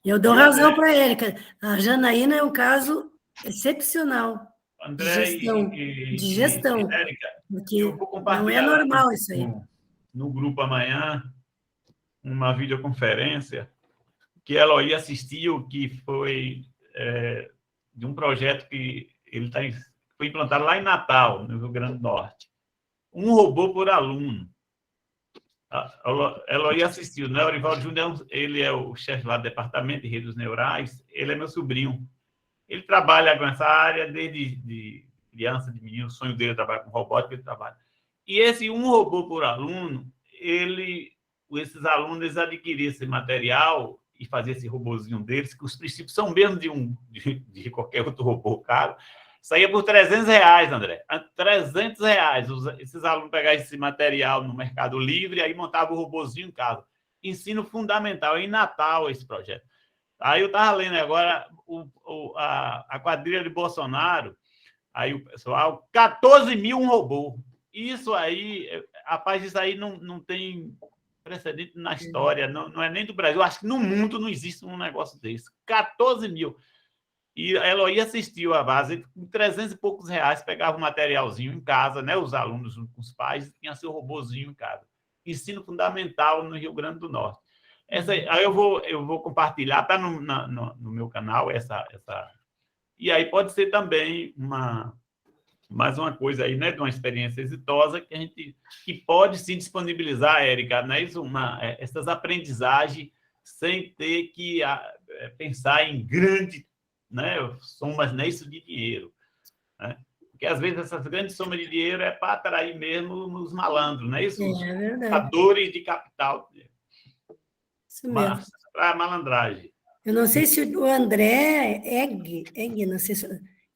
Eu dou razão para a Érica. A Janaína é um caso excepcional de gestão. Érica, porque eu vou compartilhar não é normal isso aí. No grupo amanhã, uma videoconferência que a Eloy assistiu, que foi de um projeto que foi implantado lá em Natal, no Rio Grande do Norte. Um robô por aluno. A Eloy assistiu, né? O Orivaldo Júnior, ele é o chefe lá do departamento de redes neurais, ele é meu sobrinho. Ele trabalha com essa área desde criança, de menino, o sonho dele é trabalhar com robótica, ele trabalha. E esse um robô por aluno, esses alunos adquiriam esse material e faziam esse robozinho deles, que os princípios são mesmo de qualquer outro robô caro, saía por R$300, André. R$300. Esses alunos pegavam esse material no Mercado Livre, aí montavam o robozinho em casa. Ensino fundamental, é em Natal esse projeto. Aí eu estava lendo agora a quadrilha de Bolsonaro, aí o pessoal, 14 mil um robô. Isso aí, rapaz, isso aí não tem precedente na história, não é nem do Brasil. Eu acho que no mundo não existe um negócio desse. 14 mil. E a Eloy assistiu a base, com 300 e poucos reais, pegava um materialzinho em casa, né? Os alunos junto com os pais, tinha seu robozinho em casa. Ensino fundamental no Rio Grande do Norte. Aí eu vou compartilhar, está no meu canal, essa. E aí pode ser também mais uma coisa aí, né? De uma experiência exitosa que pode sim disponibilizar, Érica, né? Essas aprendizagens sem ter que pensar em grande, né, somas nisso de dinheiro, né? Porque às vezes essas grandes somas de dinheiro é para atrair mesmo nos malandros, não é isso? Os catadores de capital. Isso mesmo. Para malandragem. Eu não sei se o André Egg, não sei se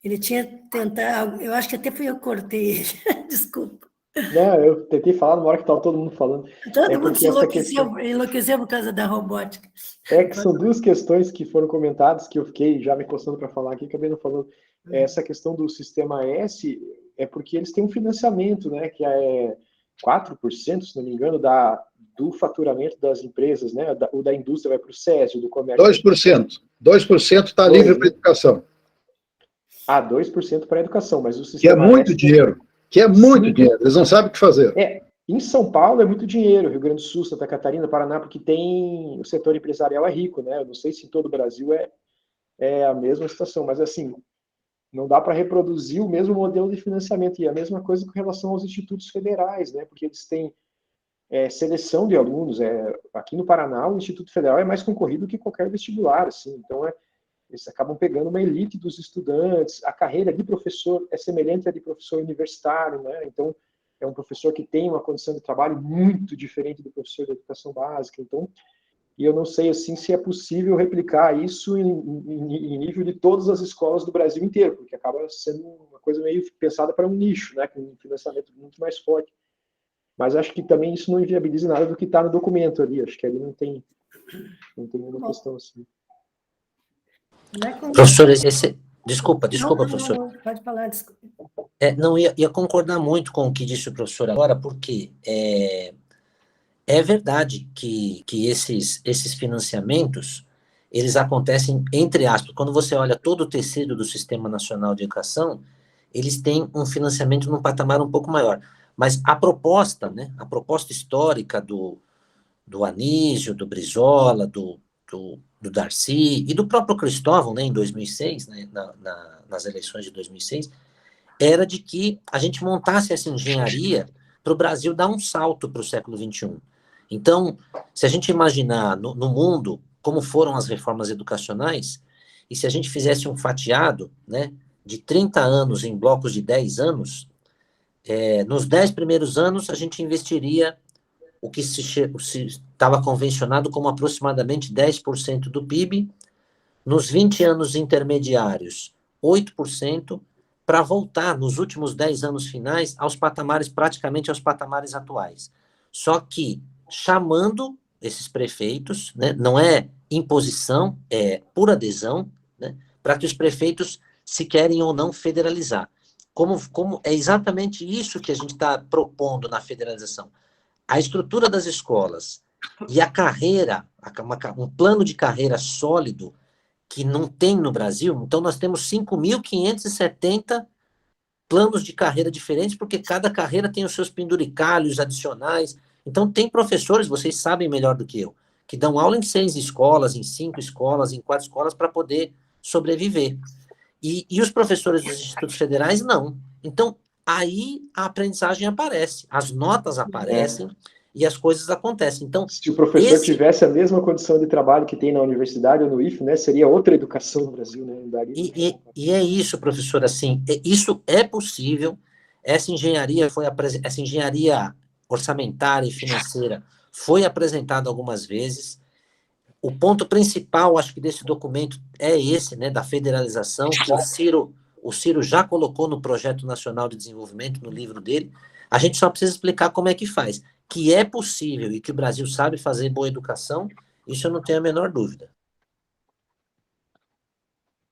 ele tinha tentado, eu acho que até fui eu que cortei ele, desculpa. Não, eu tentei falar na hora que estava todo mundo falando. Todo mundo se enlouqueceu por causa da robótica. Que são duas questões que foram comentadas, que eu fiquei já me coçando para falar aqui, acabei não falando. Essa questão do Sistema S é porque eles têm um financiamento, né, que é 4%, se não me engano, do faturamento das empresas, né? O da indústria vai para o SESI, do comércio. 2%. 2% está livre para a educação. 2% para a educação, mas o sistema. Que é muito dinheiro. Que é muito dinheiro. Eles não sabem o que fazer. Em São Paulo é muito dinheiro, Rio Grande do Sul, Santa Catarina, Paraná, porque tem o setor empresarial é rico, né? Eu não sei se em todo o Brasil é a mesma situação, mas assim, não dá para reproduzir o mesmo modelo de financiamento, e a mesma coisa com relação aos institutos federais, né? Porque eles têm seleção de alunos. Aqui no Paraná, o Instituto Federal é mais concorrido que qualquer vestibular, assim, então eles acabam pegando uma elite dos estudantes, a carreira de professor é semelhante à de professor universitário, né? Então, é um professor que tem uma condição de trabalho muito diferente do professor de educação básica, então, e eu não sei, assim, se é possível replicar isso em nível de todas as escolas do Brasil inteiro, porque acaba sendo uma coisa meio pensada para um nicho, né, com um financiamento muito mais forte. Mas acho que também isso não inviabiliza nada do que está no documento ali. Acho que ali não tem nenhuma questão assim. Professor, desculpa, professor. Não, pode falar, desculpa. Não, ia concordar muito com o que disse o professor agora, porque é verdade que esses financiamentos, eles acontecem, entre aspas, quando você olha todo o tecido do Sistema Nacional de Educação, eles têm um financiamento num patamar um pouco maior. Mas a proposta, né, a proposta histórica do Anísio, do Brizola, do Darcy e do próprio Cristóvão, né, em 2006, né, nas eleições de 2006, era de que a gente montasse essa engenharia para o Brasil dar um salto para o século XXI. Então, se a gente imaginar no mundo como foram as reformas educacionais, e se a gente fizesse um fatiado, né, de 30 anos em blocos de 10 anos, nos 10 primeiros anos a gente investiria o que se estava convencionado como aproximadamente 10% do PIB, nos 20 anos intermediários, 8%, para voltar nos últimos 10 anos finais praticamente aos patamares atuais. Só que chamando esses prefeitos, né, não é imposição, é por adesão, né, para que os prefeitos se querem ou não federalizar. Como é exatamente isso que a gente está propondo na federalização. A estrutura das escolas e a carreira, um plano de carreira sólido que não tem no Brasil. Então, nós temos 5.570 planos de carreira diferentes, porque cada carreira tem os seus penduricalhos adicionais. Então, tem professores, vocês sabem melhor do que eu, que dão aula em 6 escolas, em 5 escolas, em 4 escolas, para poder sobreviver. E os professores dos institutos federais, não. Então, aí a aprendizagem aparece, as notas aparecem e as coisas acontecem. Então, se o professor tivesse a mesma condição de trabalho que tem na universidade ou no IF, né, seria outra educação no Brasil, né? E é isso, professor, assim, isso é possível. Essa engenharia orçamentária e financeira foi apresentada algumas vezes. O ponto principal, acho que desse documento é esse, né, da federalização, que o Ciro já colocou no Projeto Nacional de Desenvolvimento, no livro dele. A gente só precisa explicar como é que faz. Que é possível e que o Brasil sabe fazer boa educação, isso eu não tenho a menor dúvida.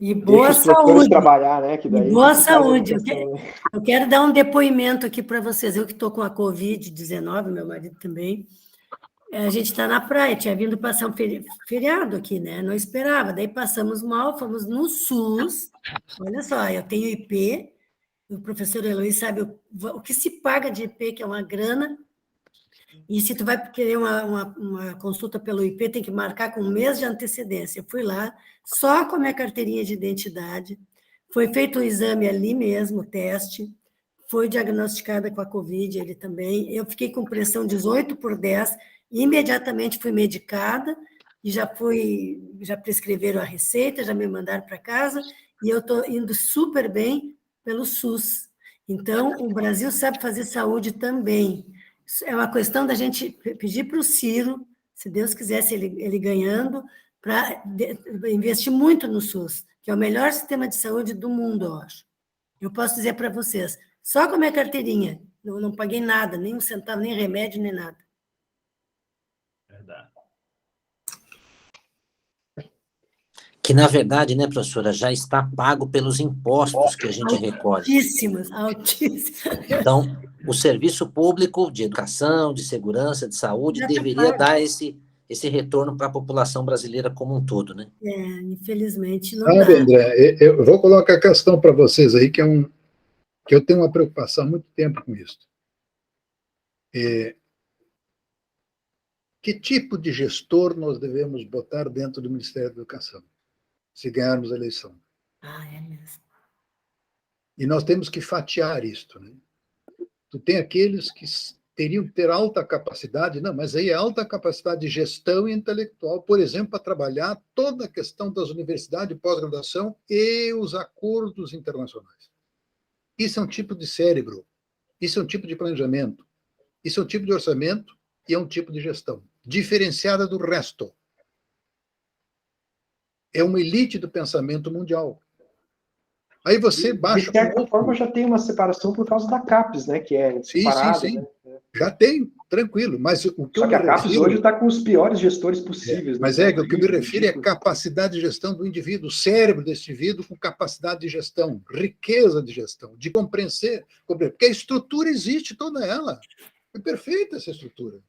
E boa saúde. Trabalhar, né? Que daí e boa saúde. Eu quero dar um depoimento aqui para vocês. Eu que estou com a Covid-19, meu marido também. A gente está na praia, tinha vindo passar um feriado aqui, né? Não esperava. Daí passamos mal, fomos no SUS. Olha só, eu tenho IP, o professor Eloy sabe o que se paga de IP, que é uma grana. E se tu vai querer uma consulta pelo IP, tem que marcar com um mês de antecedência. Eu fui lá, só com a minha carteirinha de identidade, foi feito o exame ali mesmo, o teste, foi diagnosticada com a Covid, ele também. Eu fiquei com pressão 18/10, imediatamente fui medicada, e já prescreveram a receita, já me mandaram para casa, e eu estou indo super bem pelo SUS. Então, o Brasil sabe fazer saúde também. É uma questão da gente pedir para o Ciro, se Deus quisesse ele ganhando, para investir muito no SUS, que é o melhor sistema de saúde do mundo, eu acho. Eu posso dizer para vocês, só com a minha carteirinha, não paguei nada, nem um centavo, nem remédio, nem nada. Verdade. Que, na verdade, né, professora, já está pago pelos impostos que a gente recolhe. Altíssimos. Então, o serviço público de educação, de segurança, de saúde, deveria dar esse retorno para a população brasileira como um todo, né? Infelizmente não dá. André, eu vou colocar a questão para vocês aí, que eu tenho uma preocupação há muito tempo com isso. Que tipo de gestor nós devemos botar dentro do Ministério da Educação, se ganharmos a eleição? É mesmo. E nós temos que fatiar isto, né? Tu tem aqueles que teriam que ter alta capacidade, não, mas aí é alta capacidade de gestão e intelectual, por exemplo, para trabalhar toda a questão das universidades de pós-graduação e os acordos internacionais. Isso é um tipo de cérebro, isso é um tipo de planejamento, isso é um tipo de orçamento e é um tipo de gestão, diferenciada do resto. É uma elite do pensamento mundial. Aí você baixa... De certa forma, já tem uma separação por causa da CAPES, né? Que é separada. Sim. Né? Já tem, tranquilo. Mas o que Só eu que me a CAPES refiro... hoje está com os piores gestores possíveis. Mas né? o que eu me refiro é a capacidade de gestão do indivíduo, o cérebro desse indivíduo com capacidade de gestão, riqueza de gestão, de compreender. Porque a estrutura existe, toda ela. É perfeita essa estrutura.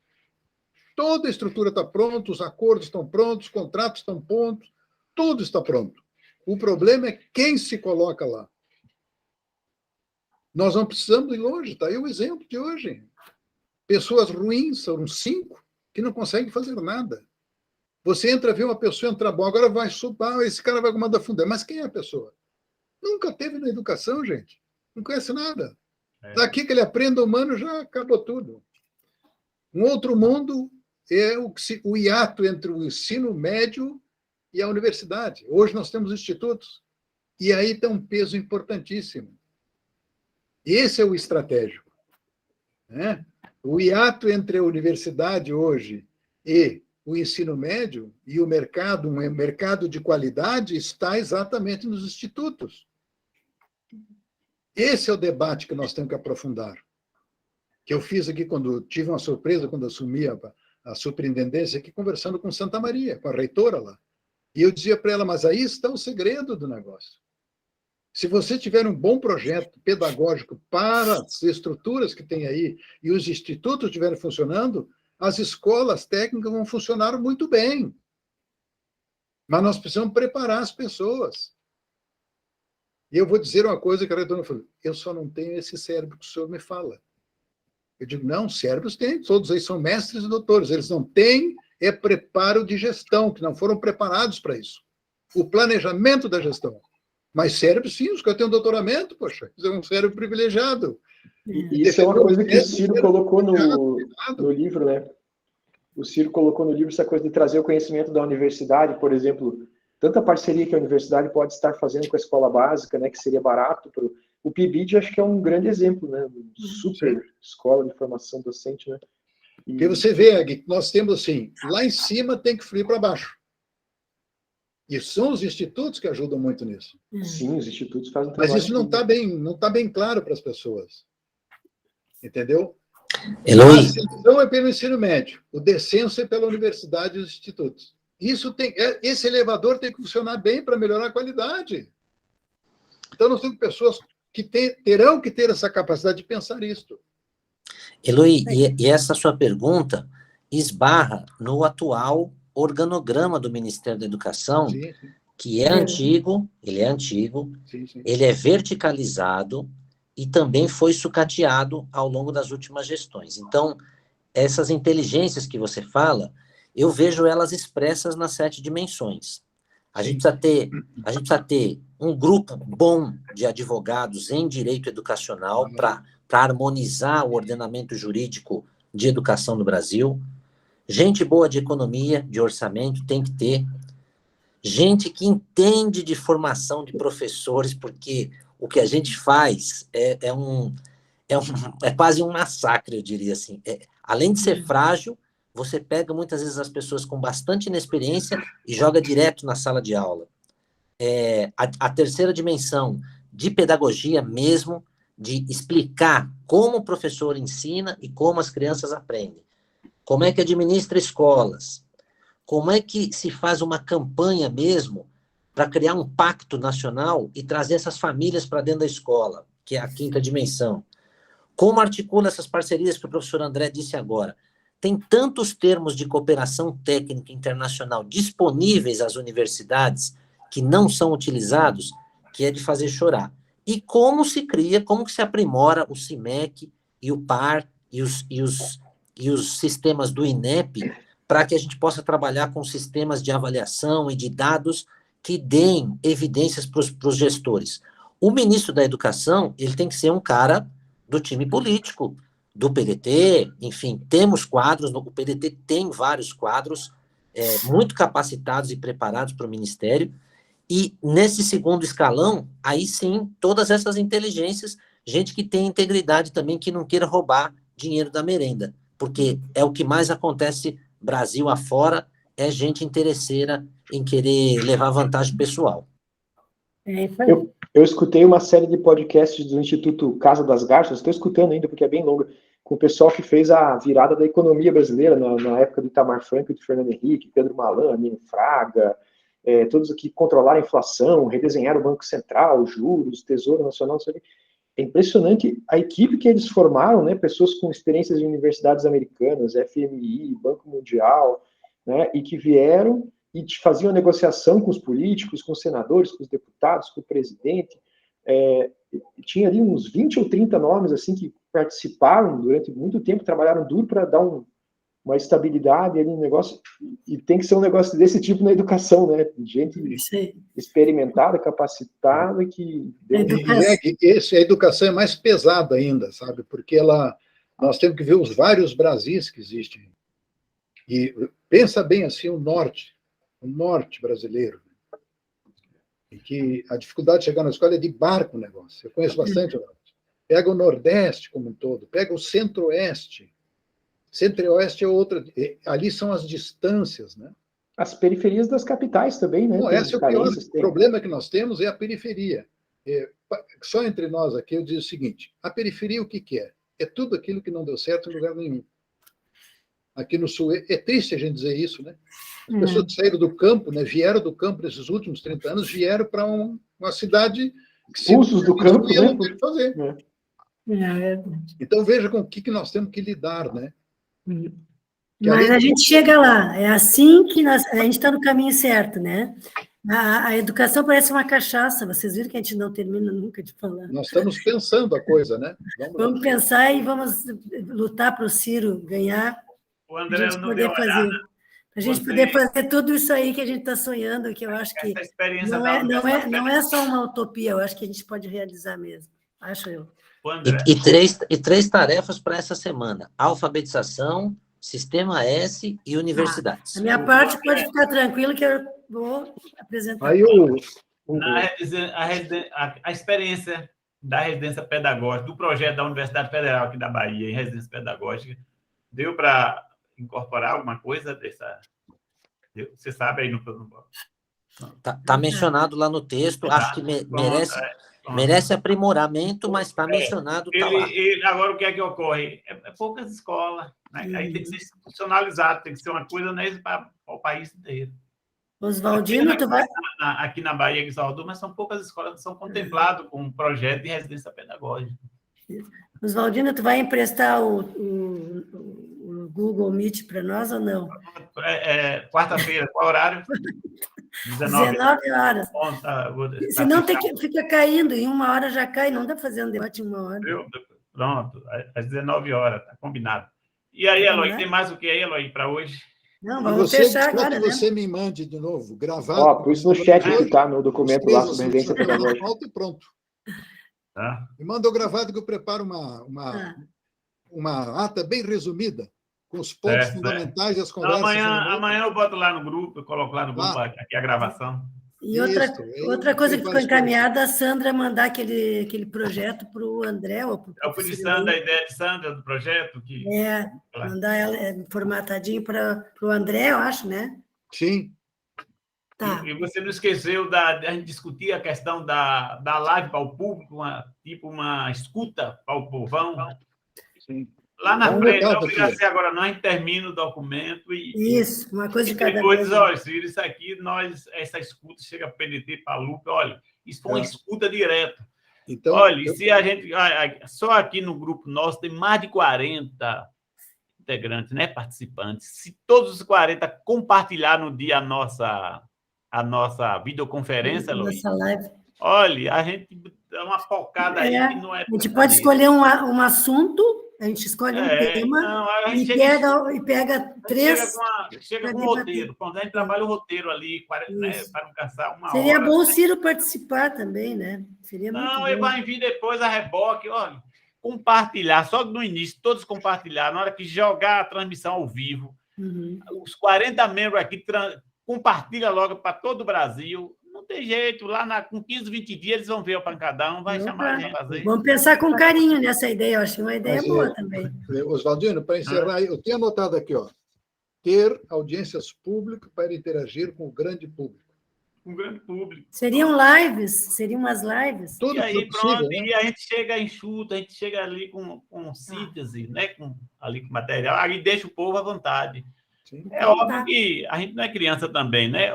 Toda a estrutura está pronta, os acordos estão prontos, os contratos estão prontos, tudo está pronto. O problema é quem se coloca lá. Nós não precisamos ir longe, está aí o exemplo de hoje. Pessoas ruins, são 5, que não conseguem fazer nada. Você entra, vê uma pessoa entrar bom, agora vai subir, esse cara vai mandar fundar. Mas quem é a pessoa? Nunca teve na educação, gente. Não conhece nada. Daqui que ele aprenda humano, já acabou tudo. Um outro mundo é o hiato entre o ensino médio e a universidade. Hoje nós temos institutos, e aí tem um peso importantíssimo. Esse é o estratégico. Né? O hiato entre a universidade hoje e o ensino médio e o mercado, um mercado de qualidade, está exatamente nos institutos. Esse é o debate que nós temos que aprofundar. Que eu fiz aqui quando tive uma surpresa, quando assumi a superintendência, aqui conversando com Santa Maria, com a reitora lá. E eu dizia para ela, mas aí está o segredo do negócio. Se você tiver um bom projeto pedagógico para as estruturas que tem aí e os institutos estiverem funcionando, as escolas técnicas vão funcionar muito bem. Mas nós precisamos preparar as pessoas. E eu vou dizer uma coisa que a reitora falou, eu só não tenho esse cérebro que o senhor me fala. Eu digo, não, cérebros têm, todos aí são mestres e doutores, eles não têm preparo de gestão, que não foram preparados para isso. O planejamento da gestão. Mas cérebro, sim, os que têm um doutoramento, poxa, é um cérebro privilegiado. E isso é uma coisa que o Ciro colocou no livro, né? O Ciro colocou no livro essa coisa de trazer o conhecimento da universidade, por exemplo, tanta parceria que a universidade pode estar fazendo com a escola básica, né, que seria barato. O PIBID, acho que é um grande exemplo, né? Super escola de formação docente, né? Porque você vê, Agui, nós temos assim, lá em cima tem que fluir para baixo. E são os institutos que ajudam muito nisso. Sim, os institutos fazem trabalho. Mas isso não está bem claro para as pessoas. Entendeu? Eloy. A ascensão é pelo ensino médio, o descenso é pela universidade e os institutos. Esse elevador tem que funcionar bem para melhorar a qualidade. Então, nós temos pessoas que terão que ter essa capacidade de pensar isso. Eloy, e essa sua pergunta esbarra no atual organograma do Ministério da Educação, Sim. que é antigo, ele é antigo, Sim. ele é verticalizado e também foi sucateado ao longo das últimas gestões. Então, essas inteligências que você fala, eu vejo elas expressas nas 7 dimensões. A gente precisa ter um grupo bom de advogados em direito educacional para harmonizar o ordenamento jurídico de educação no Brasil. Gente boa de economia, de orçamento, tem que ter. Gente que entende de formação de professores, porque o que a gente faz é quase um massacre, eu diria assim. Além de ser frágil, você pega muitas vezes as pessoas com bastante inexperiência e joga direto na sala de aula. A terceira dimensão de pedagogia mesmo, de explicar como o professor ensina e como as crianças aprendem. Como é que administra escolas? Como é que se faz uma campanha mesmo para criar um pacto nacional e trazer essas famílias para dentro da escola, que é a 5ª dimensão? Como articula essas parcerias que o professor André disse agora? Tem tantos termos de cooperação técnica internacional disponíveis às universidades que não são utilizados, que é de fazer chorar. E como se cria, como que se aprimora o CIMEC e o PAR e os sistemas do INEP para que a gente possa trabalhar com sistemas de avaliação e de dados que deem evidências para os gestores. O ministro da Educação, ele tem que ser um cara do time político, do PDT, enfim, temos quadros, o PDT tem vários quadros muito capacitados e preparados para o Ministério, e nesse segundo escalão, aí sim, todas essas inteligências, gente que tem integridade também, que não queira roubar dinheiro da merenda, porque é o que mais acontece Brasil afora, é gente interesseira em querer levar vantagem pessoal. Eu escutei uma série de podcasts do Instituto Casa das Garças, estou escutando ainda porque é bem longa, com o pessoal que fez a virada da economia brasileira na época do Itamar Franco e do Fernando Henrique, Pedro Malan, Nino Fraga, todos que controlaram a inflação, redesenharam o Banco Central, juros, Tesouro Nacional, não sei o quê. É impressionante a equipe que eles formaram, né, pessoas com experiências em universidades americanas, FMI, Banco Mundial, né, e que vieram e faziam negociação com os políticos, com os senadores, com os deputados, com o presidente. Tinha ali uns 20 ou 30 nomes assim que participaram durante muito tempo, trabalharam duro para dar uma estabilidade ali no negócio, e tem que ser um negócio desse tipo na educação, né? Gente experimentada, capacitada, que... A educação é mais pesada ainda, sabe? Porque nós temos que ver os vários Brasis que existem. E pensa bem assim, o norte brasileiro, e que a dificuldade de chegar na escola é de barco o negócio. Eu conheço bastante o norte. Pega o Nordeste como um todo, pega o Centro-Oeste. Centro-Oeste é outra. Ali são as distâncias, né? As periferias das capitais também, né? Esse é o pior problema que nós temos, é a periferia. Só entre nós aqui eu digo o seguinte: a periferia o que é? É tudo aquilo que não deu certo em lugar nenhum. Aqui no Sul, é triste a gente dizer isso, né? As pessoas que saíram do campo, né, vieram do campo nesses últimos 30 anos, vieram para uma cidade que Pulsos do campo, né? Não tem o que fazer. Então veja com o que nós temos que lidar, né? Mas a gente chega lá, é assim que a gente está no caminho certo, né? A educação parece uma cachaça, vocês viram que a gente não termina nunca de falar. Nós estamos pensando a coisa, né? Vamos pensar e vamos lutar para o Ciro ganhar, o André não poder fazer. A gente poder fazer tudo isso aí que a gente está sonhando, que eu acho que não é só uma utopia, eu acho que a gente pode realizar mesmo, acho eu. E três tarefas para essa semana: alfabetização, Sistema S e universidades. A minha parte pode ficar tranquilo que eu vou apresentar. Aí a experiência da residência pedagógica, do projeto da Universidade Federal aqui da Bahia, em residência pedagógica, deu para incorporar alguma coisa dessa? Você sabe aí no... Tá mencionado lá no texto, acho que merece aprimoramento, mas está mencionado, está lá. Agora, o que é que ocorre? É poucas escolas, né? Aí tem que ser institucionalizado, tem que ser uma coisa para o país inteiro. Oswaldino, aqui na Bahia, em Salvador, mas são poucas escolas que são contempladas com um projeto de residência pedagógica. Oswaldino, tu vai emprestar o Google Meet para nós ou não? Quarta-feira, qual horário? 19 horas. Senão fica caindo, em 1 hora já cai, não dá para fazer um debate em 1 hora. Pronto, às 19 horas, tá combinado. E aí, Eloy, tem mais o que aí, Eloy, para hoje? Não, vamos fechar agora, né? Você me mande de novo, gravado. Por isso no chat que tá no documento lá sobre residência pedagógica. Falta e pronto. Tá. Me manda o gravado que eu preparo uma ata bem resumida, com os pontos fundamentais e as conversas. Amanhã eu boto lá no grupo, eu coloco lá no grupo aqui a gravação. E outra coisa que ficou encaminhada, a Sandra mandar aquele projeto para o André. Eu fui de Sandra, a ideia de Sandra do projeto. Mandar ela formatadinho para o André, eu acho, né? Sim. Tá. E você não esqueceu a gente discutir a questão da live para o público, tipo uma escuta para o povão. Sim. Lá na frente, não precisa ser agora, não, a gente termina o documento e... Isso, uma coisa de cada depois vez. Depois, olha, Ciro, isso aqui, essa escuta chega para o PDT, para a Lupe, olha, isso foi uma escuta direta. Então, olha, se a gente... Só aqui no grupo nosso tem mais de 40 integrantes, né, participantes. Se todos os 40 compartilhar no dia a nossa videoconferência, Luiz, nossa live. Olha, a gente dá uma focada aí que não é... A gente pode escolher um assunto A gente escolhe um É, tema não, a e gente pega chega três chega para com um debater. roteiro. Quando a gente trabalha o roteiro ali, né, Isso. para não cansar uma Seria hora. bom o Ciro participar também, né? Seria muito Não, ele bom. vai vir depois a reboque, olha, compartilhar, só no início, todos compartilhar, na hora que jogar a transmissão ao vivo, os 40 membros aqui compartilha logo para todo o Brasil. Não tem jeito, com 15, 20 dias eles vão ver o pancadão, vai chamar a gente para fazer. Vamos pensar com carinho nessa ideia, eu acho uma ideia boa também. Oswaldino, para encerrar, eu tinha anotado aqui, ó, ter audiências públicas para interagir com o grande público. Um grande público. Seriam umas lives? Tudo E aí, possível, pronto, né? e a gente chega enxuto, a gente chega ali com síntese, né? Ali com material, aí deixa o povo à vontade. Sim. É óbvio que a gente não é criança também, né?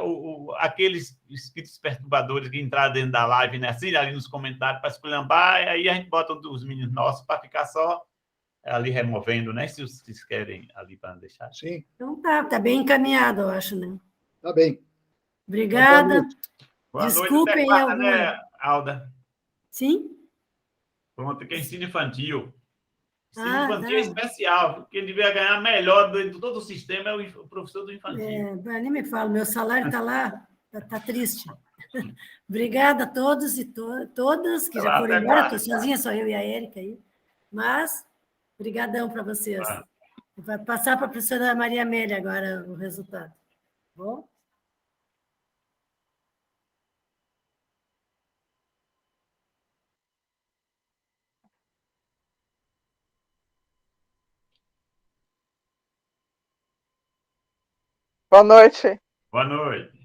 Aqueles espíritos perturbadores que entraram dentro da live, né? Assim, ali nos comentários, para esculhambar, aí a gente bota os meninos nossos para ficar só ali removendo, né? Se vocês querem ali para deixar. Sim. Então tá bem encaminhado, eu acho, né? Tá bem. Obrigada. Boa noite, Desculpem até quarta, alguma... né, Alda? Sim? Pronto, que é ensino infantil. Ensino Ah, infantil é tá. especial. Quem devia ganhar melhor de todo o sistema é o professor do infantil. Nem me fala, meu salário está lá, está triste. Obrigada a todos e todas que já foram embora, estou sozinha, só eu e a Érica aí. Mas, brigadão para vocês. Vai passar para a professora Maria Amélia agora o resultado. Tá bom? Boa noite. Boa noite.